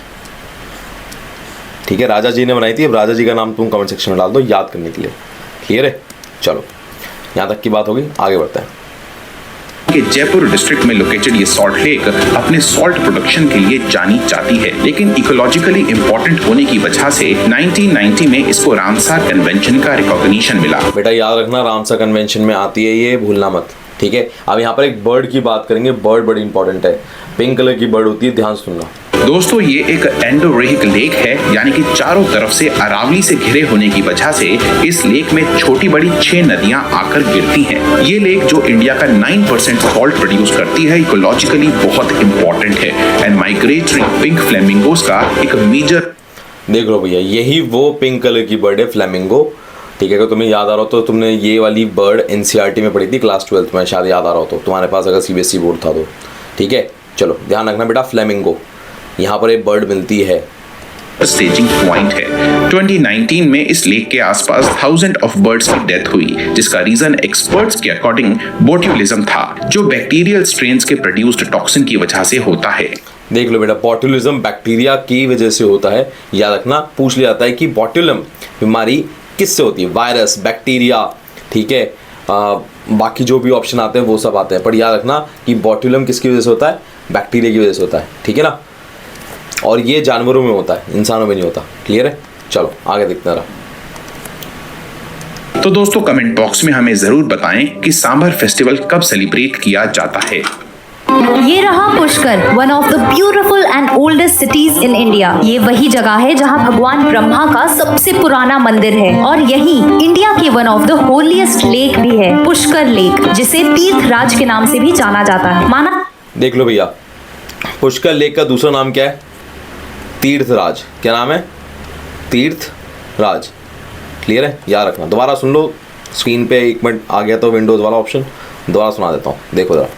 ठीक है, राजा जी ने बनाई थी। अब राजा जी का नाम तुम कमेंट सेक्शन में डाल दो याद करने के लिए, क्लियर है। चलो, यहाँ तक की बात होगी, आगे बढ़ते हैं। कि जयपुर डिस्ट्रिक्ट में लोकेटेड ये सॉल्ट लेक अपने सॉल्ट प्रोडक्शन के लिए जानी जाती है, लेकिन इकोलॉजिकली इंपॉर्टेंट होने की वजह से 1990 में इसको रामसर कन्वेंशन का रिकॉग्निशन मिला। बेटा याद रखना, रामसर कन्वेंशन में आती है, ये भूलना मत, ठीक है। अब यहाँ पर एक बर्ड की बात करेंगे। बर्ड बड़ी इंपॉर्टेंट है, पिंक कलर की बर्ड होती है, ध्यान सुनना। दोस्तों ये एक एंडोरेहिक लेक है, यानी कि चारों तरफ से अरावली से घिरे होने की वजह से इस लेक में छोटी बड़ी 6 नदियां आकर गिरती हैं। ये लेक जो इंडिया का 9% सॉल्ट प्रोड्यूस करती है, इकोलॉजिकली बहुत इंपॉर्टेंट है एंड माइग्रेटरी पिंक फ्लेमिंगोस का एक मेजर। देख लो भैया, यही वो पिंक कलर की बर्ड है, फ्लेमिंगो। ठीक है, अगर तुम्हें याद आ रहा हो तो तुमने ये वाली बर्ड एनसीईआरटी में पढ़ी थी क्लास 12th में, शायद याद आ रहा हो तो तुम्हारे पास, अगर सीबीएसई बोर्ड था तो। ठीक है, चलो ध्यान रखना बेटा, फ्लेमिंगो यहाँ पर एक बर्ड मिलती है। स्टेजिंग पॉइंट है। 2019 में इस लेक के आसपास 1000 ऑफ बर्ड्स की डेथ हुई, जिसका रीजन एक्सपर्ट्स के अकॉर्डिंग बोट्यूलिज्म था, जो बैक्टीरियल स्ट्रेन्स के प्रोड्यूस्ड टॉक्सिन की वजह से होता है। देख लो बेटा, बॉट्यूलिज्म बैक्टीरिया की वजह से होता है। याद रखना, पूछ लिया जाता है कि बॉट्यूलम बीमारी किससे होती है, वायरस, बैक्टीरिया। ठीक है, बाकी जो भी ऑप्शन आते हैं वो सब आते हैं, पर याद रखना कि बॉट्यूलम किसकी वजह से होता है, बैक्टीरिया की वजह से होता है। ठीक है ना, और ये जानवरों में होता है, इंसानों में नहीं होता। क्लियर है, चलो आगे देखते रहा। तो दोस्तों कमेंट बॉक्स में हमें जरूर बताएं कि सांभर फेस्टिवल कब सेलिब्रेट किया जाता है। ये रहा Pushkar, one of the beautiful and oldest cities in India. ये वही जगह है जहाँ भगवान ब्रह्मा का सबसे पुराना मंदिर है, और यही इंडिया के one of the holiest lake भी है, पुष्कर लेक, जिसे तीर्थराज के नाम से भी जाना जाता है। माना, देख लो भैया, पुष्कर लेक का दूसरा नाम क्या है, तीर्थराज। क्या नाम है, तीर्थराज। क्लियर है, याद रखना। दोबारा सुन लो, स्क्रीन पे 1 मिनट आ गया तो विंडोज वाला ऑप्शन, दोबारा सुना देता हूँ, देखो जरा।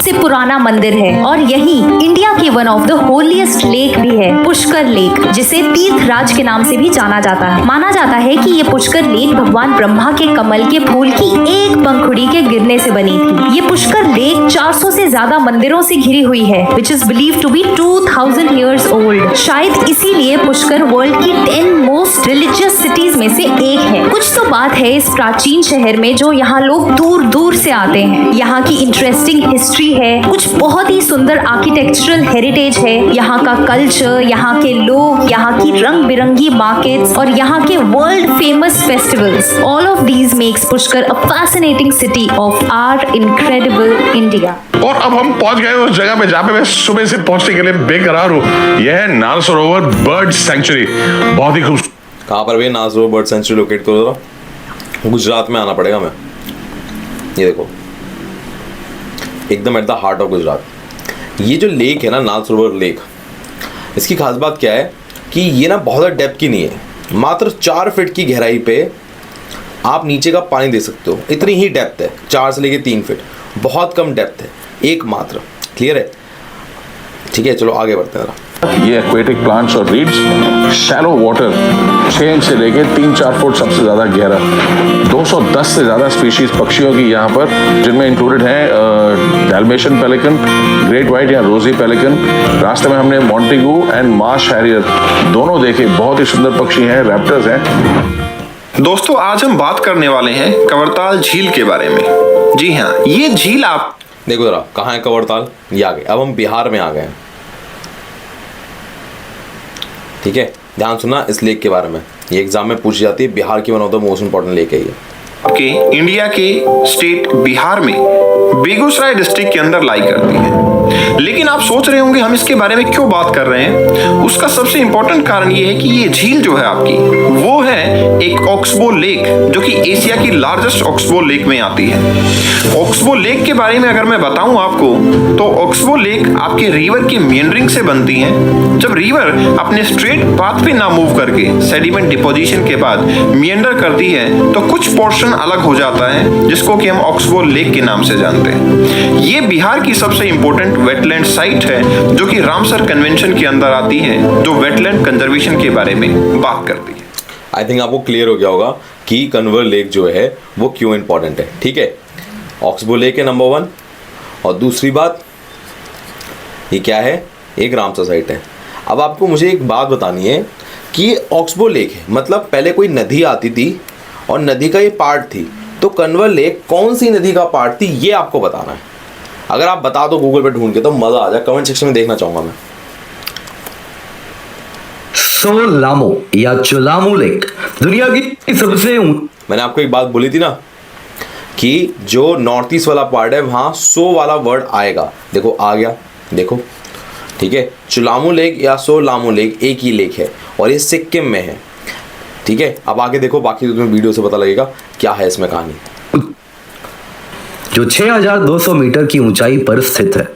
से पुराना मंदिर है, और यही इंडिया के one of the holiest lake भी है, पुष्कर लेक, जिसे तीर्थराज के नाम से भी जाना जाता है। माना जाता है कि ये पुष्कर लेक भगवान ब्रह्मा के कमल के फूल की एक पंखुड़ी के गिरने से बनी थी। ये पुष्कर लेक 400 से ज्यादा मंदिरों से घिरी हुई है, which is believed to be 2000 years old. शायद इसीलिए पुष्कर वर्ल्ड की 10 मोस्ट रिलीजियस सिटीज में से एक है। कुछ तो बात है इस प्राचीन शहर में, जो यहाँ लोग दूर दूर से आते हैं। यहाँ की इंटरेस्टिंग हिस्ट्री है, कुछ बहुत ही सुंदर आर्किटेक्चरल हेरिटेज है, यहाँ का कल्चर, यहाँ के लोग, यहाँ की रंग बिरंगी मार्केट्स, और यहाँ के world famous festivals. All of these makes Pushkar a fascinating city of our incredible India. और अब हम पहुंच गए उस जगह पे जहाँ पे मैं सुबह से पहुंचने के लिए बेकरार हूँ। यह है नाल सरोवर बर्ड सेंचुरी, बहुत ही खूबसूरत। कहाँ पर भैया नाल सरोवर बर्ड सेंचुरी लोकेट करो जरा, गुजरात में आना पड़ेगा मैं। ये देखो, एकदम at the heart of Gujarat. ये जो लेक है ना, नाल सरोवर लेक, इसकी खास बात क्या है कि ये ना बहुत ज़्यादा डेप्थ की नहीं है, मात्र 4 फीट की गहराई पे आप नीचे का पानी दे सकते हो, इतनी ही डेप्थ है, 4 से लेके 3 फीट, बहुत कम डेप्थ है, एकमात्र। क्लियर है, ठीक है, चलो आगे बढ़ते हैं जरा। ये एक्वेटिक प्लांट्स और रीड्स, शैलो वाटर, 6 इंच से लेके 3-4 फुट सबसे ज़्यादा गहरा। 210 से ज़्यादा स्पीशीज पक्षियों की यहाँ पर, जिनमें इंक्लूडेड हैं डैल्मेशियन पेलिकन, ग्रेट वाइट या रोजी पेलिकन। रास्ते में हमने मॉन्टेगू एंड मार्श हैरियर दोनों देखे, बहुत ही सुंदर पक्षी हैं, रैप्टर्स हैं। दोस्तों आज हम बात करने वाले हैं कवरताल झील के बारे में। जी हाँ, ये झील आप देखो जरा, कहाँ है कवरताल, ये आ गए। अब हम बिहार में आ गए हैं। ठीक है, ध्यान सुनना इस लेक के बारे में, ये एग्जाम में पूछी जाती है, बिहार की one of the most important lake है ये। आपके इंडिया के स्टेट बिहार में बेगूसराय डिस्ट्रिक्ट के अंदर लाई करती है। लेकिन आप सोच रहे होंगे हम इसके बारे में क्यों बात कर रहे हैं। उसका सबसे इंपॉर्टेंट कारण ये है कि ये झील जो है आपकी, वो है एक ऑक्सबो लेक, जो कि एशिया की लार्जेस्ट ऑक्सबो लेक में आती है। ऑक्सबो लेक के बारे में अगर मैं बताऊं आपको, तो ऑक्सबो लेक आपके रिवर के मेंडरिंग से बनती है। जब रिवर अपने स्ट्रेट पाथ पे ना मूव करके सेडिमेंट डिपोजिशन के बाद मेंडर करती है, तो कुछ पोर्शन अलग हो जाता है, जिसको कि हम ऑक्सबो लेक के नाम से जानते हैं। ये बिहार की सबसे इंपॉर्टेंट वेटलैंड साइट है, जो कि रामसर कन्वेंशन के अंदर आती है, जो वेटलैंड कंजर्वेशन के बारे में बात करती है। आई थिंक आपको क्लियर हो गया होगा कि कन्वर लेक जो है वो क्यों इंपॉर्टेंट है। ठीक है, ऑक्सबो लेक है नंबर 1, और दूसरी बात ये क्या है, एक रामसर साइट है। अब आपको मुझे एक बात बतानी है कि ऑक्सबो लेक है, मतलब पहले कोई नदी आती थी और नदी का ये पार्ट थी, तो कन्वर लेक कौन सी नदी का पार्ट थी ये आपको बताना है। अगर आप बता दो गूगल पे ढूंढ के तो मज़ा आ जाए, कमेंट सेक्शन में देखना चाहूँगा मैं। सोलामो या चोलामो लेक दुनिया की सबसे मैंने आपको एक बात बोली थी ना कि जो नॉर्थ ईस्ट वाला पार्ट है वहाँ सो वाला वर्ड आएगा। देखो आ गया, देखो ठीक है, चुलामू लेक या सोलामू लेक एक ही लेक है और ये सिक्किम में है। ठीक है, अब आगे देखो, बाकी तो तुम्हें वीडियो से पता लगेगा क्या है इसमें कहानी। जो 6200 मीटर की ऊंचाई पर स्थित है।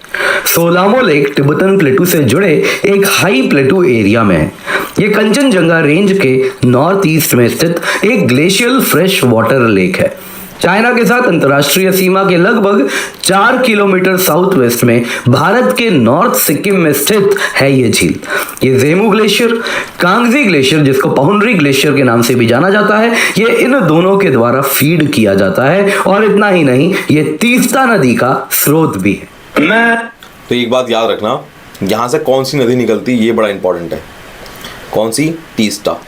सोलामो लेक तिब्बतन प्लेटू से जुड़े एक हाई प्लेटू एरिया में है। ये कंचनजंगा रेंज के नॉर्थ ईस्ट में स्थित एक ग्लेशियल फ्रेश वाटर लेक है। चाइना के साथ अंतर्राष्ट्रीय सीमा के लगभग 4 किलोमीटर साउथ वेस्ट में भारत के नॉर्थ सिक्किम में स्थित है ये झील। ये जेमू ग्लेशियर, कांगजी ग्लेशियर जिसको पाहुंडरी ग्लेशियर के नाम से भी जाना जाता है, ये इन दोनों के द्वारा फीड किया जाता है। और इतना ही नहीं, ये तीस्ता नदी का स्रोत भी है। तो एक बात याद रखना, यहाँ से कौन सी नदी निकलती ये बड़ा इंपॉर्टेंट है। कौन सी? तीस्ता।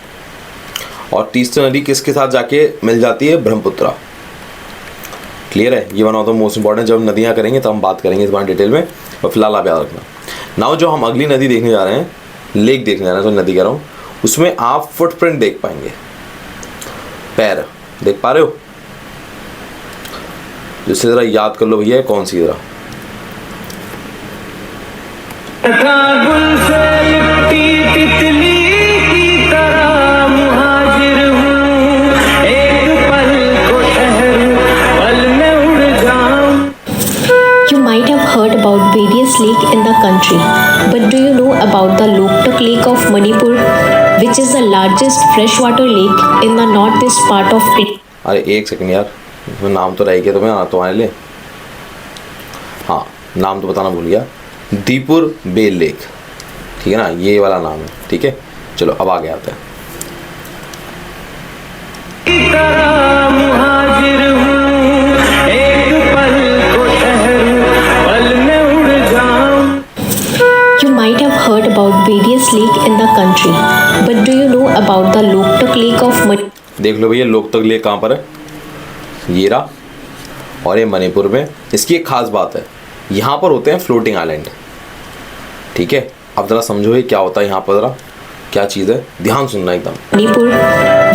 और तीस्ता नदी किसके साथ जाके मिल जाती है? ब्रह्मपुत्रा। क्लियर है? ये one of the most important, जब नदियाँ करेंगे तो हम बात करेंगे इस बारे डिटेल में, और फिलहाल आप याद रखना। नाउ जो हम अगली नदी देखने जा रहे हैं, लेक देखने जा रहे हैं, तो नदी कह रहा हूँ, उसमें आप फुटप्रिंट देख पाएंगे, पैर देख पा रहे हो? जिससे ज़रा याद कर लो भैया कौन सी ज़रा। You might have heard about various lakes in the country, but do you know about the Loktak Lake of Manipur, which is the largest freshwater lake in the northeast part of India? अरे एक second यार, इसमें नाम तो रह गया तुम्हें तुम्हारे लिए। हाँ, नाम तो बताना भूल गया, दीपुर बेल लेक। ठीक है ना, ये वाला नाम है। ठीक है, चलो अब आगे आते हैं। You might have heard about various lakes in the country, but do you know about the Loktak Lake of Manipur? देख लो भैया, लोकतक लेक कहाँ पर है? ये रहा, और ये मणिपुर में। इसकी एक खास बात है, यहाँ पर होते हैं फ्लोटिंग आइलैंड। ठीक है, अब ज़रा समझो ये क्या होता है यहाँ पर, ज़रा क्या चीज़ है, ध्यान सुनना एकदम। Manipur,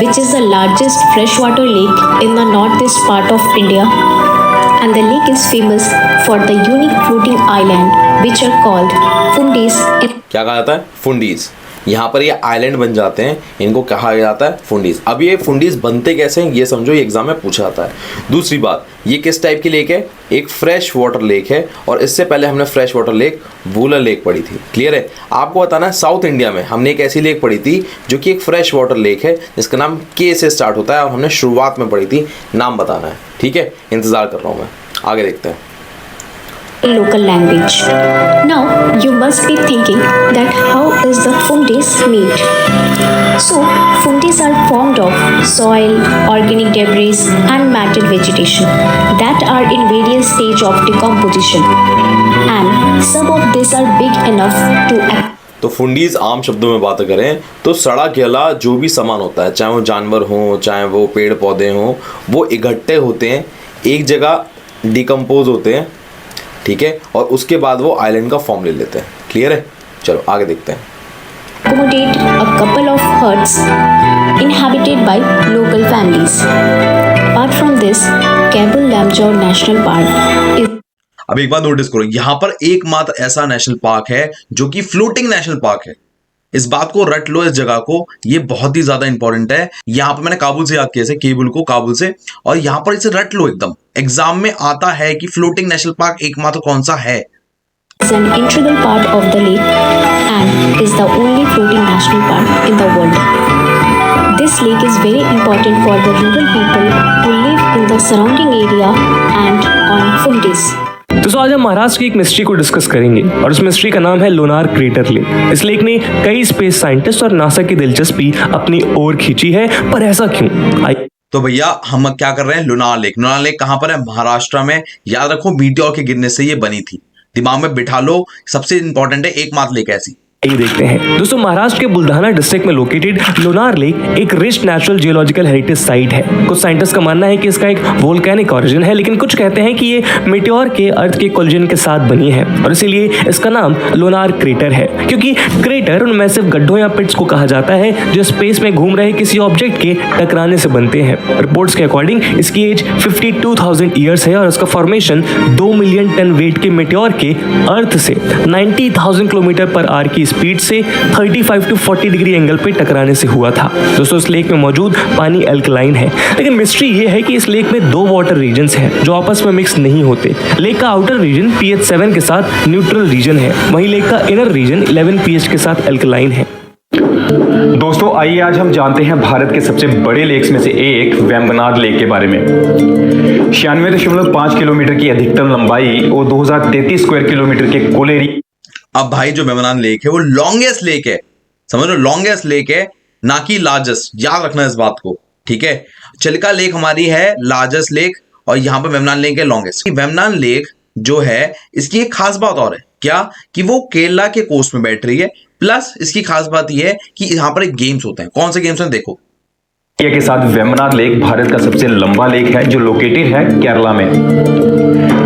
which is the largest freshwater lake in the northeast part of India, and the lake is famous for the unique floating island which are called Fundis. क्या कहा जाता है? फुंडीज। यहाँ पर ये आइलैंड बन जाते हैं, इनको कहा जाता है फुंडीज। अब ये फुंडीज बनते कैसे हैं ये समझो, ये एग्जाम में पूछा जाता है। दूसरी बात, ये किस टाइप की लेक है? एक फ्रेश वाटर लेक है, और इससे पहले हमने fresh water lake Wular lake पढ़ी थी। क्लियर है? आपको बताना है, साउथ इंडिया में हमने एक ऐसी लेक पढ़ी थी जो कि एक फ्रेश वाटर लेक है, जिसका नाम के से स्टार्ट होता है, और हमने शुरुआत में पढ़ी थी। नाम बताना है, ठीक है? इंतजार कर रहा हूँ मैं, आगे देखते हैं। Local language. Now you must be thinking that how is the Fundis made? So Fundis are formed of soil, organic debris and matted vegetation that are in various stage of decomposition, and some of these are big enough to act. तो फुंडीज आम शब्दों में बात करें तो सड़ा गला जो भी सामान होता है, चाहे वो जानवर हो, चाहे वो पेड़ पौधे हों, वो इकट्ठे होते हैं एक जगह, डिकम्पोज होते हैं। ठीक है, और उसके बाद वो आइलैंड का फॉर्म ले लेते हैं। क्लियर है? चलो आगे देखते हैं। Accommodate a couple of huts inhabited by local families. Apart from this, Kabul Lamjor National Park is अब एक बात नोटिस करो, यहां पर एकमात्र ऐसा नेशनल पार्क है जो कि फ्लोटिंग नेशनल पार्क है। इस बात को रट लो, इस जगह को, ये बहुत ही ज्यादा इंपॉर्टेंट है। यहां पर मैंने काबुल से याद किया से, केबुल को काबुल से, और यहां पर इसे रट लो एकदम, एग्जाम में आता है कि फ्लोटिंग नेशनल पार्क एकमात्र कौन सा है। an integral part of the lake and is the only floating national park in the world. This lake is very important for the rural people who live in the surrounding area and on Fundis. तो आज हम महाराष्ट्र की एक mystery को discuss करेंगे, और उस mystery का नाम है लोनार क्रेटर लेक। इस लेक ने कई स्पेस साइंटिस्ट और नासा की दिलचस्पी अपनी ओर खींची है, पर ऐसा क्यों? तो भैया हम क्या कर रहे हैं, लोनार लेक। लोनार लेक कहां पर है? महाराष्ट्र में। याद रखो, मीटियोर के गिरने से ये बनी थी, दिमाग में बिठा लो। सबसे इंपॉर्टेंट है, एकमात्र लेक ऐसी ये देखते हैं दोस्तों, महाराष्ट्र के बुल्ढाना डिस्ट्रिक्ट में लोकेटेड लोनार लेक एक rich natural geological heritage site है। कुछ साइंटिस्ट का मानना है कि इसका एक वोल्केनिक ओरिजिन है, लेकिन कुछ कहते हैं कि ये मेटेओर के अर्थ के कोलिजन के साथ बनी है और इसीलिए इसका नाम लोनार क्रेटर है, क्योंकि क्रेटर उन मैसिव गड्ढों या पिट्स को कहा जाता है जो स्पेस में घूम रहे किसी ऑब्जेक्ट के टकराने से बनते हैं। रिपोर्ट्स के अकॉर्डिंग इसकी एज 52,000 ईयर्स है और इसका फॉर्मेशन 2 मिलियन टन वेट के मेटेओर के अर्थ से 90,000 किलोमीटर पर आवर की स्पीड से 35 to 40 डिग्री एंगल पे टकराने से हुआ था। दोस्तों, इस लेक में मौजूद पानी अल्कलाइन है, लेकिन मिस्ट्री ये है कि इस लेक में 2 वाटर रीजन्स हैं जो आपस में मिक्स नहीं होते। लेक का आउटर रीजन pH 7 के साथ न्यूट्रल रीजन है, वहीं लेक का इनर रीजन 11 pH के साथ अल्कलाइन है। दोस्तों, आइए आज हम जानते हैं भारत के सबसे बड़े लेक्स में से एक वेम्बनाड लेक के बारे में। 96.5 किलोमीटर की अधिकतम लंबाई और 2033 स्क्वायर किलोमीटर के कुल एरिया। अब भाई जो वेम्बनाड लेक है वो लॉन्गेस्ट लेक है, समझ लो, लॉन्गेस्ट लेक है, ना कि लार्जेस्ट। याद रखना इस बात को, ठीक है। चिल्का लेक हमारी है लार्जेस्ट लेक और यहाँ पर वेम्बनाड लेक है लॉन्गेस्ट। वेम्बनाड लेक जो है इसकी एक खास बात और है, क्या कि वो केरला के कोस्ट में बैठ रही है, प्लस इसकी खास बात यह है कि यहाँ पर एक गेम्स होते हैं। कौन से गेम्स हैं देखो। के साथ वेम्बनाड लेक भारत का सबसे लंबा लेक है जो लोकेटेड है केरला में।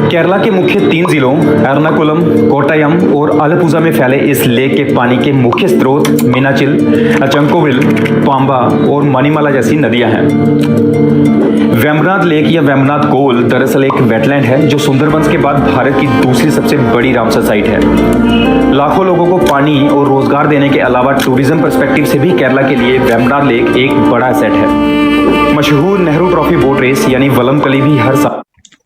केरला के मुख्य 3 जिलों एर्नाकुलम, कोट्टयम और आलपुझा में फैले इस लेक के पानी के मुख्य स्रोत मीनाचिल, अचंकोविल, पांबा और मणिमाला जैसी नदियां हैं। वेम्बनाड लेक या वेम्बनाड कोल दरअसल एक वेटलैंड है जो सुंदरबंस के बाद भारत की दूसरी सबसे बड़ी रामसर साइट है। लाखों लोगों को पानी और रोजगार देने के अलावा टूरिज्म पर्सपेक्टिव से भी केरला के लिए वेम्बनाड लेक एक बड़ा एसेट है। मशहूर नेहरू ट्रॉफी बोट रेस यानी वलमकली भी हर साल,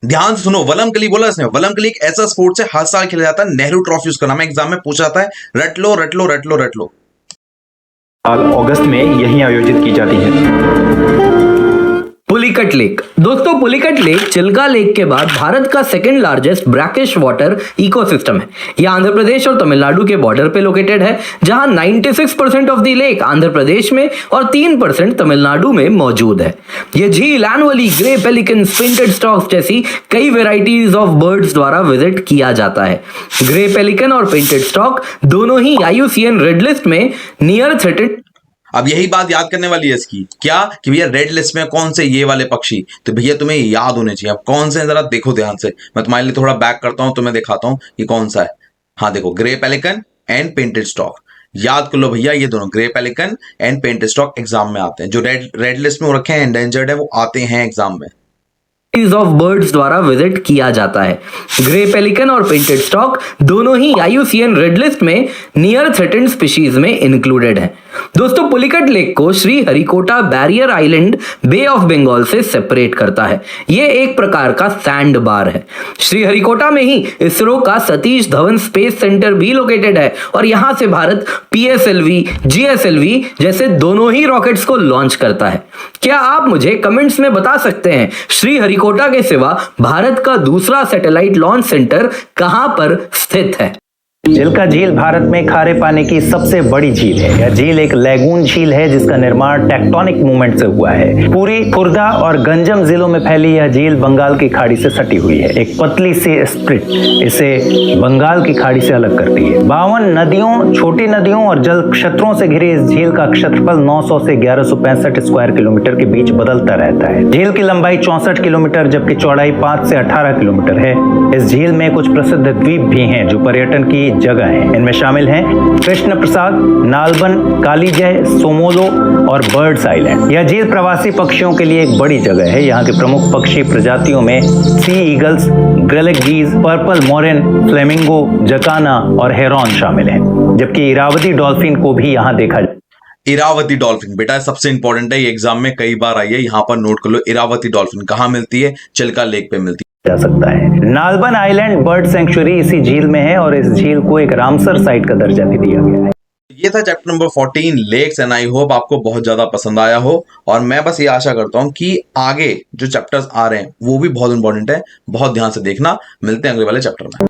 ध्यान से सुनो, वलमकली बोला इसने। वलमकली एक ऐसा स्पोर्ट्स है हर साल खेला जाता है, नेहरू ट्रॉफी उसका नाम है, एग्जाम में पूछा जाता है, रट लो रट लो रट लो रट लो। अगस्त में यही आयोजित की जाती है। पुलिकट लेक। दोस्तों, पुलिकट लेक चिल्का लेक के बाद भारत का second largest brackish water ecosystem है। यह आंध्र प्रदेश और तमिलनाडु के बॉर्डर पे लोकेटेड है, जहां 96% of the lake Andhra Pradesh में और 3% तमिलनाडु में मौजूद है। यह झील annually grey pelican, painted stocks जैसी कई वेराइटीज ऑफ बर्ड्स द्वारा विजिट किया जाता है। ग्रे पेलिकन और पेंटेड स्टॉक दोनों ही IUCN रेड लिस्ट में नियर थ्रेटेड। अब यही बात याद करने वाली है इसकी, क्या कि भैया रेड लिस्ट में कौन से ये वाले पक्षी, तो भैया तुम्हें याद होने चाहिए। अब कौन से, जरा देखो ध्यान से, मैं तुम्हारे लिए थोड़ा बैक करता हूं, तुम्हें दिखाता हूं कि कौन सा है। हाँ देखो, grey pelican and painted stock, याद कर लो भैया, ये दोनों grey pelican and painted stock exam में आते हैं। जो रेड लिस्ट में रखे हैं, एंडेंजर्ड है, वो आते हैं एग्जाम में। ऑफ बर्ड्स द्वारा विजिट किया जाता है। ग्रे पेलिकन और पेंटेड स्टॉक दोनों ही IUCN रेड लिस्ट में नियर थ्रेटेंड स्पीशीज में इंक्लूडेड है। दोस्तों, पुलिकट लेक को Sriharikota barrier island bay of Bengal से सेपरेट करता है। यह एक प्रकार का सैंड बार है। श्री हरिकोटा में ही इसरो का सतीश धवन स्पेस सेंटर भी लोकेटेड है और यहां से भारत PSLV, GSLV जैसे दोनों ही रॉकेट्स को लॉन्च करता है। क्या आप मुझे कमेंट्स में बता सकते हैं श्री हरिकोटा के सिवा भारत का दूसरा सैटेलाइट लॉन्च सेंटर कहां पर स्थित है? चिल्का झील भारत में खारे पानी की सबसे बड़ी झील है। यह झील एक लैगून झील है जिसका निर्माण टेक्टोनिक मूवमेंट से हुआ है। पूरी खुर्दा और गंजम जिलों में फैली यह झील बंगाल की खाड़ी से सटी हुई है। एक पतली सी स्प्लिट इसे बंगाल की खाड़ी से अलग करती है। 52 नदियों, छोटी नदियों और जल क्षेत्रों से घिरी इस झील का क्षेत्रफल 900 से 1165 स्क्वायर किलोमीटर के बीच बदलता रहता है। झील की लंबाई 64 किलोमीटर जबकि चौड़ाई 5 से 18 किलोमीटर है। इस झील में कुछ प्रसिद्ध द्वीप भी हैं जो पर्यटन की जगह है। इनमें शामिल हैं कृष्ण प्रसाद, नालबन, कालीजय, सोमोलो और बर्ड्स आइलैंड। यह झील प्रवासी पक्षियों के लिए एक बड़ी जगह है। यहाँ के प्रमुख पक्षी प्रजातियों में सी ईगल्स, ग्रेलिक गीज, पर्पल मोरन, फ्लेमिंगो, जकाना और हेरॉन शामिल हैं, जबकि इरावती डॉल्फिन को भी यहाँ देखा जाए। इरावती डॉल्फिन बेटा सबसे इंपॉर्टेंट है, ये एग्जाम में कई बार आई है, यहाँ पर नोट कर लो। इरावती डॉल्फिन कहाँ मिलती है? चिल्का लेक पे मिलती जा सकता है। नालबन आइलैंड बर्ड सेंचुरी इसी झील में है और इस झील को एक रामसर साइट का दर्जा भी दिया गया है। ये था chapter number 14 lakes and I hope आपको बहुत ज्यादा पसंद आया हो और मैं बस ये आशा करता हूं कि आगे जो चैप्टर्स आ रहे हैं वो भी बहुत इंपॉर्टेंट है, बहुत ध्यान से देखना। मिलते हैं अगले वाले चैप्टर में।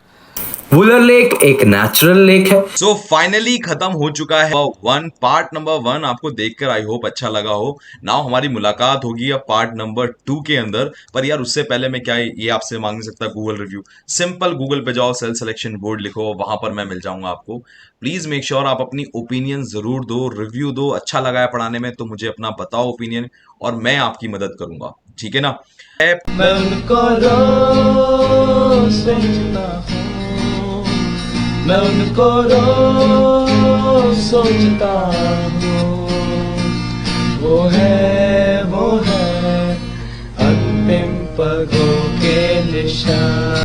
वुलर लेक एक नेचुरल लेक है। सो फाइनली खत्म हो चुका है पार्ट नंबर 1। आपको देखकर आई होप अच्छा लगा हो। नाउ हमारी मुलाकात होगी अब पार्ट नंबर 2 के अंदर। पर यार उससे पहले मैं क्या ये आपसे मांग नहीं सकता गूगल रिव्यू। सिंपल गूगल पे जाओ, सेल्फ सिलेक्शन बोर्ड लिखो, वहां पर मैं मिल जाऊंगा आपको। प्लीज मेक श्योर आप अपनी ओपिनियन जरूर दो, रिव्यू दो। अच्छा लगा है पढ़ाने में तो मुझे अपना बताओ ओपिनियन, और मैं आपकी मदद करूंगा, ठीक है ना। मैं उनको रोज सोचता हूँ, मैं उनको रोज सोचता हूँ। वो है अंतिम पगों के निशान।